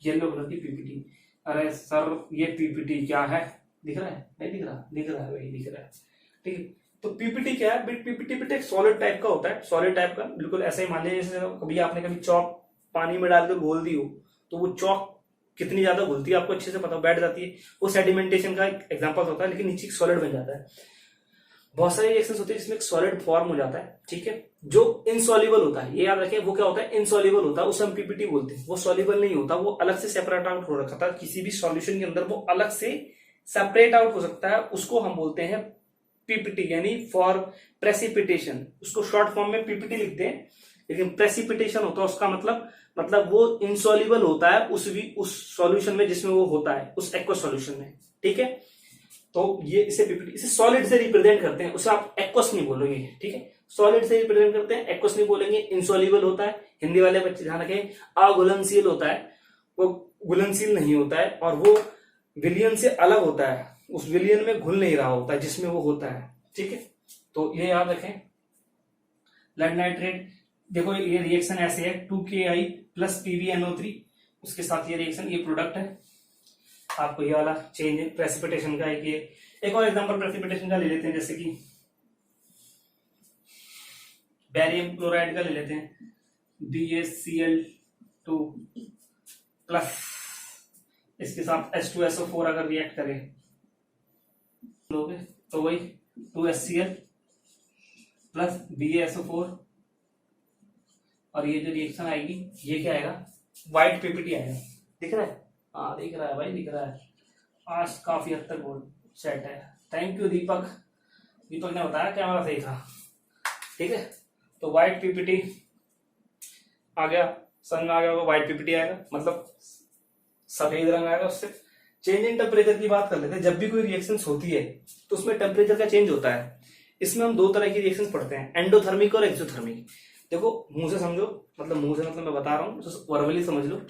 येलो कलर की PPT। अरे सर ये PPT क्या है, दिख रहा है, नहीं दिख रहा, दिख रहा है, वही दिख रहा है, ठीक है। तो PPT क्या है, PPT एक सॉलिड टाइप का होता है, सॉलिड टाइप का, बिल्कुल ऐसा ही मान लीजिए जैसे कभी आपने कभी चौक पानी में डाल के घोल दी हो, तो वो चौक कितनी ज्यादा घुलती है आपको अच्छे से पता, बैठ जाती है, वो सेडिमेंटेशन का एग्जांपल होता है, लेकिन नीचे सॉलिड बन जाता है। बहुत सारे रिएक्शंस होते हैं जिसमें एक सॉलिड फॉर्म हो जाता है, ठीक है, जो इनसॉल्युबल होता है। ये याद रखें, वो क्या होता है, इनसॉल्युबल होता है, उसे हम PPT बोलते हैं। वो सॉल्युबल नहीं होता, वो अलग से सेपरेट आउट हो रखा था किसी भी सॉल्यूशन के अंदर, वो अलग से सेपरेट आउट हो सकता है, उसको हम बोलते हैं PPT, यानी फॉर प्रेसिपिटेशन। उसको शॉर्ट फॉर्म में PPT लिखते हैं, लेकिन प्रेसिपिटेशन होता है उसका मतलब वो इनसॉल्युबल होता है उस सॉल्यूशन में जिसमें वो होता है, उस एक्वस सॉल्यूशन में, ठीक है। तो ये इसे PPT, इसे सॉलिड से रिप्रेजेंट करते हैं, उसे आप एक्वस नहीं बोलोगे, ठीक है। सॉलिड से रिप्रेजेंट करते हैं, एक्वस नहीं बोलेंगे। इनसॉल्युबल होता है, हिंदी वाले बच्चे ध्यान रखें, अघुलनशील होता है, वो घुलनशील नहीं होता है, और वो विलियन से अलग होता है, उस विलियन में घुल नहीं रहा होता है जिसमें वो होता है, ठीक है। तो ये याद रखें। लेड नाइट्रेट, देखो ये रिएक्शन ऐसे है, 2KI प्लस PbNO3, उसके साथ ये रिएक्शन, ये प्रोडक्ट है। आपको ये वाला चेंज प्रेसिपिटेशन का है कि एक और एग्जांपल प्रेसिपिटेशन का ले लेते हैं, जैसे कि बेरियम क्लोराइड का ले लेते हैं, BaCl2 प्लस इसके साथ H2SO4 अगर रिएक्ट करे तो वही 2HCl प्लस BaSO4, और ये जो रिएक्शन आएगी ये क्या आएगा, व्हाइट PPT आएगा। दिख रहा है, हाँ दिख रहा है भाई, दिख रहा है। आज काफी हद तक बोर्ड सेट है। थैंक यू दीपक ने बताया, कैमरा सही था, ठीक है। तो व्हाइट PPT आ गया, समझ में आ गया होगा, व्हाइट PPT आएगा, मतलब सफेद रंग आएगा उससे। चेंज इन टेम्परेचर की बात कर लेते हैं। जब भी कोई रिएक्शन होती है तो उसमें टेम्परेचर का चेंज होता है। इसमें हम दो तरह की रिएक्शन पढ़ते हैं, एंडोथर्मिक और एक्सोथर्मिक। देखो मुंह से समझो, मतलब मुंह से मतलब मैं बता रहा हूं तो वर्बली समझ लो।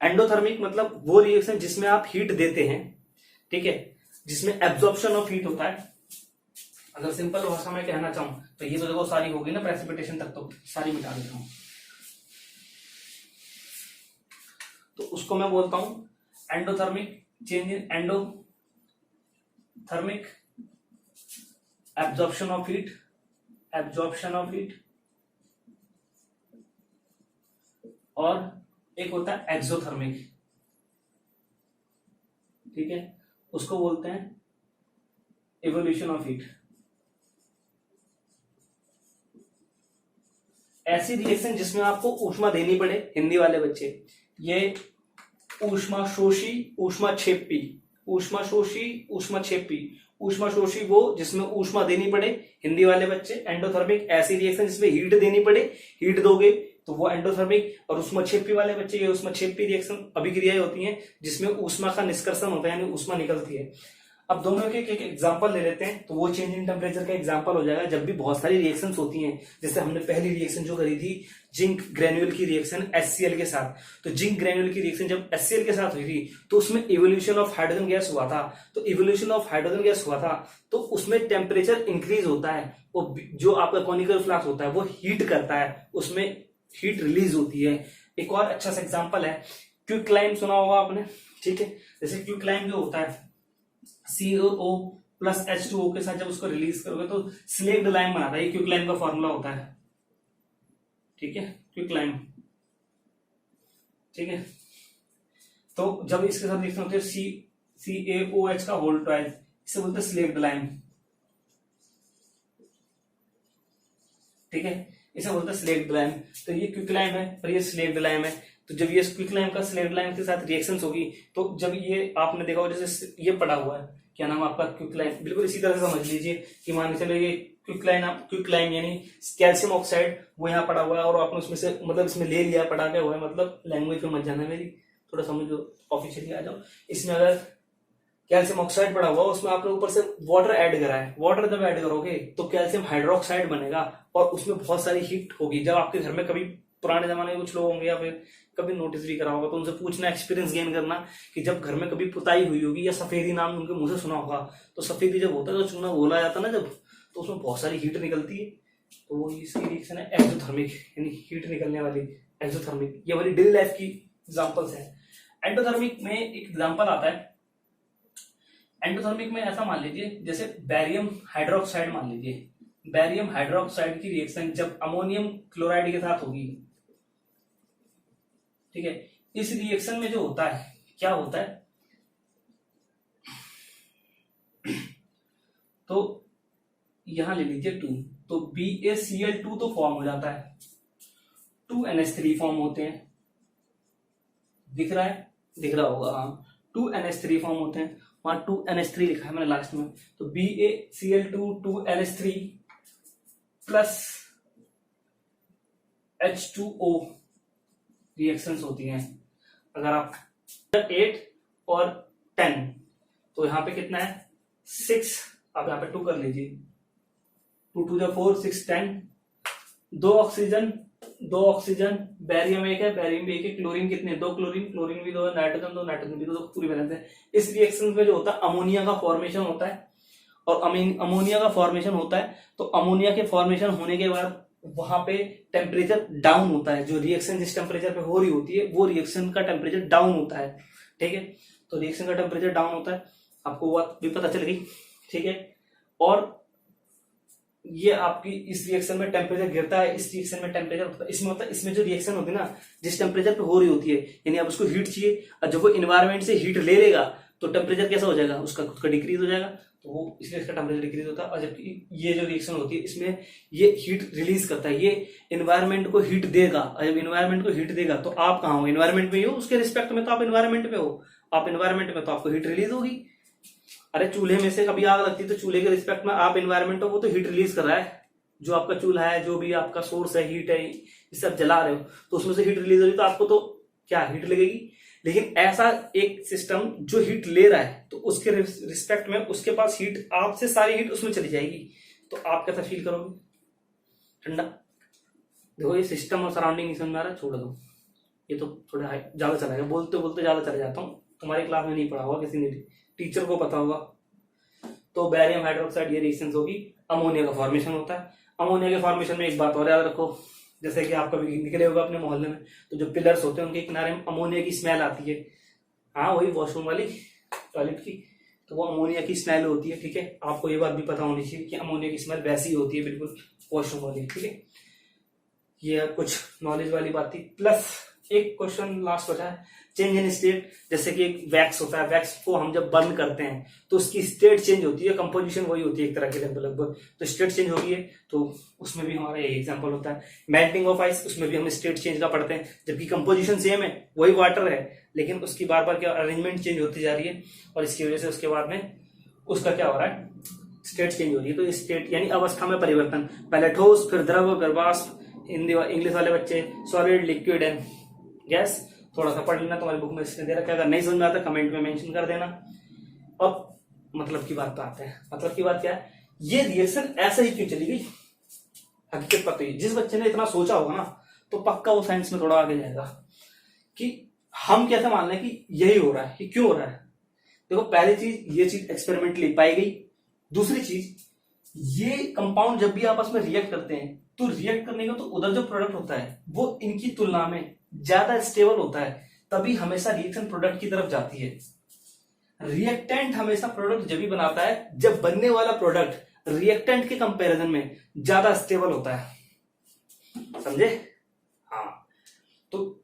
एंडोथर्मिक मतलब वो रिएक्शन जिसमें आप हीट देते हैं, ठीक है, जिसमें एब्जॉर्प्शन ऑफ हीट होता है। अगर सिंपल भाषा में कहना चाहूं तो ये तो देखो सारी होगी ना प्रेसिपिटेशन तक, तो सारी मिटा देता हूं। तो उसको मैं बोलता हूं endothermic, change in endothermic, absorption of heat, और एक होता है एक्सोथर्मिक, ठीक है, उसको बोलते हैं इवोल्यूशन ऑफ हीट। ऐसी रिएक्शन जिसमें आपको ऊष्मा देनी पड़े, हिंदी वाले बच्चे, ये ऊष्मा शोषी, ऊष्मा क्षेपी, ऊष्मा शोषी, ऊष्मा क्षेपी। ऊष्मा शोषी वो जिसमें ऊष्मा देनी पड़े, हिंदी वाले बच्चे। एंडोथर्मिक ऐसी रिएक्शन जिसमें हीट देनी पड़े, हीट दोगे तो वो एंडोथर्मिक। और ऊष्मा क्षेपी वाले बच्चे, ये ऊष्मा क्षेपी रिएक्शन अभिक्रियाएं होती हैं जिसमें ऊष्मा का निष्कर्षण होता है, यानी ऊष्मा निकलती है। अब दोनों के एक एग्जांपल ले लेते हैं, तो वो चेंज इन टेम्परेचर का एग्जांपल हो जाएगा। जब भी बहुत सारी रिएक्शंस होती हैं, जैसे हमने पहली रिएक्शन जो करी थी जिंक ग्रेन्यूल की रिएक्शन HCl के साथ, तो जिंक ग्रेन्यूल की रिएक्शन जब HCl के साथ हुई थी तो उसमें इवोल्यूशन ऑफ हाइड्रोजन गैस हुआ था। तो इवोल्यूशन ऑफ हाइड्रोजन गैस हुआ था तो उसमें टेम्परेचर इंक्रीज होता है, वो जो आपका कॉनिकल फ्लास्क होता है वो हीट करता है, उसमें हीट रिलीज होती है। एक और अच्छा सा एग्जांपल है क्विकलाइम, सुना होगा आपने, ठीक है। जैसे क्विकलाइम जो होता है COO प्लस H2O के साथ जब उसको रिलीज करोगे तो स्लेक्ड लाइम बनाता है, ये क्विकलाइम का फॉर्मूला होता है, ठीक है, क्विकलाइम, ठीक है। तो जब इसके साथ रिएक्शन होती है CaOH का होल ट्वाइस, इसे बोलते हैं स्लेक्ड लाइम, ठीक है, इसे बोलते हैं स्लेक्ड लाइम। तो ये क्विकलाइम है और ये स्लेक्ड लाइम है। तो जब ये क्विकलाइम का स्लेक्ड लाइम के साथ रिएक्शंस होगी तो जब ये आपने देखा होगा, जैसे ये पड़ा हुआ है, क्या नाम आपका क्विकलाइम, बिल्कुल इसी तरह से समझ लीजिए कि मान के चलो ये क्विकलाइम यानी कैल्शियम ऑक्साइड वो यहाँ पड़ा हुआ है और आपने उसमें से मतलब इसमें ले लिया, पड़ा क्या हुआ है, मतलब लैंग्वेज में मत जाना मेरी, थोड़ा समझो, ऑफिशियली आ जाओ। इसमें अगर कैल्शियम ऑक्साइड पड़ा हुआ, उसमें आपने ऊपर से वाटर ऐड करा है, वाटर जब ऐड करोगे तो कैल्शियम हाइड्रोक्साइड बनेगा और उसमें बहुत सारी हीट होगी। जब आपके घर में कभी पुराने जमाने में कुछ लोग होंगे या फिर कभी नोटिस भी करा होगा तो उनसे पूछना, एक्सपीरियंस गेन करना कि जब घर में कभी पुताई हुई होगी या सफेदी नाम उनके मुंह से सुना होगा, तो सफेदी जब होता है तो चूना गोला जाता है ना जब, तो उसमें बहुत सारी हीट निकलती है। तो वो इसकी रिएक्शन है एक्सोथर्मिक, यानी हीट निकलने वाली एक्सोथर्मिक। ये वाली डेली लाइफ की एग्जांपल्स है। एंडोथर्मिक में एक एग्जांपल आता है, एंडोथर्मिक में ऐसा मान लीजिए जैसे बैरियम हाइड्रोक्साइड, मान लीजिए बैरियम हाइड्रोक्साइड की रिएक्शन जब अमोनियम क्लोराइड के साथ होगी, ठीक है। इस रिएक्शन में जो होता है, क्या होता है, तो यहां ले लीजिए 2, तो BaCl2 तो फॉर्म हो जाता है, 2NH3 फॉर्म होते हैं, दिख रहा है, दिख रहा होगा, हाँ 2NH3 फॉर्म होते हैं, वहां 2NH3 लिखा है मैंने लास्ट में। तो BaCl2 2NH3 plus H2O reactions होती हैं। अगर आप 8 और 10, तो यहाँ पे कितना है 6, आप यहाँ पे 2 कर लीजिए, 2 2 4 6 10, 2 ऑक्सीजन, बैरियम 1 है, बैरियम भी 1 है, क्लोरीन कितने, 2 क्लोरीन भी 2 है, नाइट्रोजन 2, नाइट्रोजन भी 2, तो पूरी बैलेंस है। इस रिएक्शन में जो होता है अमोनिया का फॉर्मेशन होता है, और अमोनिया का फॉर्मेशन होता है तो अमोनिया के फॉर्मेशन होने के बाद वहां पे टेम्परेचर डाउन होता है, जो रिएक्शन जिस टेम्परेचर पे हो रही होती है वो रिएक्शन का टेम्परेचर डाउन होता है, ठीक है। तो रिएक्शन का टेम्परेचर डाउन होता है, आपको बात भी पता चल गई, ठीक है। और ये आपकी इस रिएक्शन में टेम्परेचर गिरता है, इस रिएक्शन में टेम्परेचर होता है, इसमें होता है, इसमें जो रिएक्शन होती है ना जिस टेम्परेचर पे हो रही होती है, यानी आप उसको हीट चाहिए और जब वो इन्वायरमेंट से हीट ले लेगा तो टेम्परेचर कैसा हो जाएगा, उसका खुद का डिक्रीज हो जाएगा, तो वो इसलिए इसका टेम्परेचर डिक्रीज होता है। और जबकि ये जो रिएक्शन होती है इसमें ये हीट रिलीज करता है, ये एनवायरनमेंट को हीट देगा, और जब एनवायरनमेंट को हीट देगा तो आप कहाँ हो, एनवायरनमेंट में ही हो, उसके रिस्पेक्ट में तो आप एनवायरनमेंट में हो, आप एनवायरनमेंट में तो आपको हीट रिलीज होगी। अरे चूल्हे में से कभी आग लगती है तो चूल्हे के रिस्पेक्ट में आप एनवायरनमेंट हो, वो तो हीट रिलीज कर रहा है, जो आपका चूल्हा है, जो भी आपका सोर्स है, हीट है, ये सब जला रहे हो तो उसमें से हीट रिलीज हो रही, तो आपको तो क्या हीट लगेगी। लेकिन ऐसा एक सिस्टम जो हीट ले रहा है तो उसके रिस्पेक्ट में उसके पास हीट, आपसे सारी हीट उसमें चली जाएगी, तो आप कैसा फील करोगे, ठंडा। देखो ये सिस्टम और सराउंडिंग नहीं समझ में आ रहा, छोड़ दो, ये तो थोड़ा ज्यादा चला गया, बोलते बोलते ज्यादा चले जाता हूँ, तुम्हारी क्लास में नहीं पढ़ा होगा, किसी ने भी टीचर को पता होगा। तो बैरियम हाइड्रोक्साइड ये रिएक्शन होगी, अमोनिया का फॉर्मेशन होता है। अमोनिया के फॉर्मेशन में एक बात और याद रखो, जैसे कि आप कभी निकले होगा अपने मोहल्ले में, तो जो पिलर्स होते हैं उनके किनारे में अमोनिया की स्मेल आती है, हाँ वही वॉशरूम वाली टॉयलेट की, तो वो अमोनिया की स्मेल होती है, ठीक है। आपको ये बात भी पता होनी चाहिए कि अमोनिया की स्मेल वैसी होती है बिल्कुल वॉशरूम वाली, ठीक है। ये कुछ नॉलेज वाली बात थी। प्लस एक क्वेश्चन लास्ट बचा है, चेंज इन स्टेट। जैसे कि एक वैक्स होता है, वैक्स को हम जब बर्न करते हैं तो उसकी स्टेट चेंज होती है, कंपोजिशन वही होती है एक तरह की लगभग, तो स्टेट चेंज होगी है, तो उसमें भी हमारा यही एग्जांपल होता है। मेल्टिंग ऑफ आइस, उसमें भी हम स्टेट चेंज का पढ़ते हैं, जबकि कंपोजिशन सेम है, वही वाटर है, लेकिन उसकी बार बार क्या अरेंजमेंट चेंज होती जा रही है, और इसकी वजह से उसके बाद में उसका क्या हो रहा है, स्टेट चेंज हो रही है। तो स्टेट यानी अवस्था में परिवर्तन, पहले ठोस, फिर द्रव, फिर वाष्प, हिंदी इंग्लिश वाले बच्चे सॉलिड, लिक्विड एंड गैस। थोड़ा सा पढ़ लेना, तुम्हारी बुक में इसने दे रखा है, अगर नहीं समझ में आता कमेंट में मेंशन कर देना। अब मतलब की बात पे आते हैं। मतलब की बात क्या है, ये रिएक्शन ऐसे ही क्यों चली गई, हकीकत पता ही, जिस बच्चे ने इतना सोचा होगा ना तो पक्का वो साइंस में थोड़ा आगे जाएगा कि हम कैसे मान लें कि यही हो रहा है, कि क्यों हो रहा है। देखो पहली चीज, ये चीज एक्सपेरिमेंटली पाई गई। दूसरी चीज, ये कंपाउंड जब भी आपस में रिएक्ट करते हैं तो रिएक्ट करने का तो उधर जो प्रोडक्ट होता है वो इनकी तुलना में ज्यादा स्टेबल होता है, तभी हमेशा रिएक्शन प्रोडक्ट की तरफ जाती है। रिएक्टेंट हमेशा प्रोडक्ट जब भी बनाता है जब बनने वाला प्रोडक्ट रिएक्टेंट के कंपैरिजन में ज्यादा स्टेबल होता है, समझे। हाँ, तो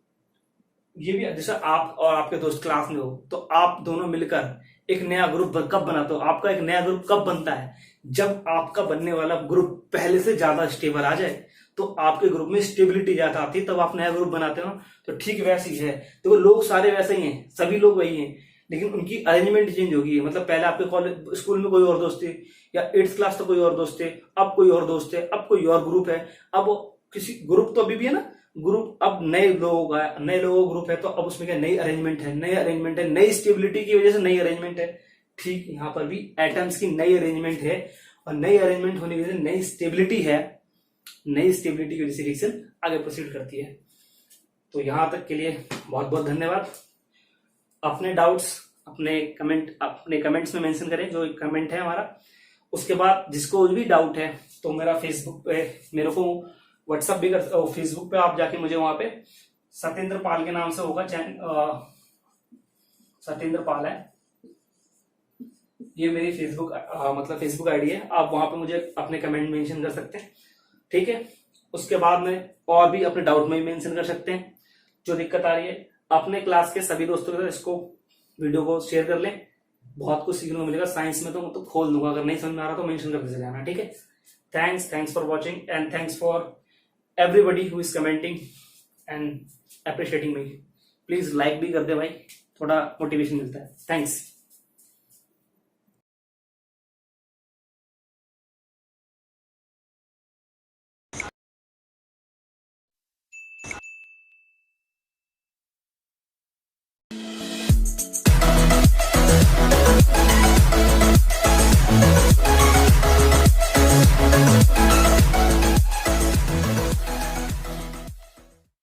ये भी जैसे आप और आपके दोस्त क्लास में हो तो आप दोनों मिलकर एक नया ग्रुप कब बनाते हो, आपका एक नया ग्रुप कब बनता है, जब आपका बनने वाला ग्रुप पहले से ज्यादा स्टेबल आ जाए, तो आपके ग्रुप में स्टेबिलिटी ज्यादा आती है, तब आप नया ग्रुप बनाते हो। तो ठीक वैसे ही है, तो लोग सारे वैसे ही हैं, सभी लोग वही हैं, लेकिन उनकी अरेंजमेंट चेंज होगी। मतलब पहले आपके कॉलेज स्कूल में कोई और दोस्त थे, या 8th क्लास तक कोई और दोस्त थे, अब कोई और दोस्त है, अब कोई और ग्रुप है, अब किसी ग्रुप तो अभी भी है ना, ग्रुप अब नए लोगों का ग्रुप है, तो अब उसमें क्या नई अरेंजमेंट है, नई स्टेबिलिटी की वजह से नई अरेंजमेंट है। ठीक यहाँ पर भी एटम्स की नई अरेंजमेंट है, और नई अरेंजमेंट होने की वजह से नई स्टेबिलिटी है, नई स्टेबिलिटी की वजह से रिएक्शन आगे प्रोसीड करती है। तो यहां तक के लिए बहुत बहुत धन्यवाद। अपने डाउट्स अपने कमेंट्स में मेंशन करें, जो कमेंट है हमारा। उसके बाद जिसको भी डाउट है तो मेरा फेसबुक पे मेरे को व्हाट्सएप भी कर, फेसबुक पे आप जाके मुझे वहां पे सत्येंद्र पाल के नाम से होगा चैनल, सत्येंद्र पाल है ये मेरी फेसबुक मतलब फेसबुक आईडी है, आप वहां पे मुझे अपने कमेंट मेंशन कर सकते हैं, ठीक है। उसके बाद में और भी अपने डाउट में मेंशन कर सकते हैं, जो दिक्कत आ रही है। अपने क्लास के सभी दोस्तों के साथ इसको वीडियो को शेयर कर लें, बहुत कुछ सीखने को मिलेगा। साइंस में तो खोल दूंगा, अगर नहीं समझ में आ रहा तो मेंशन करके चले जाना, ठीक है। Thanks for watching and thanks for everybody who is commenting and appreciating me. Please like भी कर दे भाई, थोड़ा मोटिवेशन मिलता है। थैंक्स।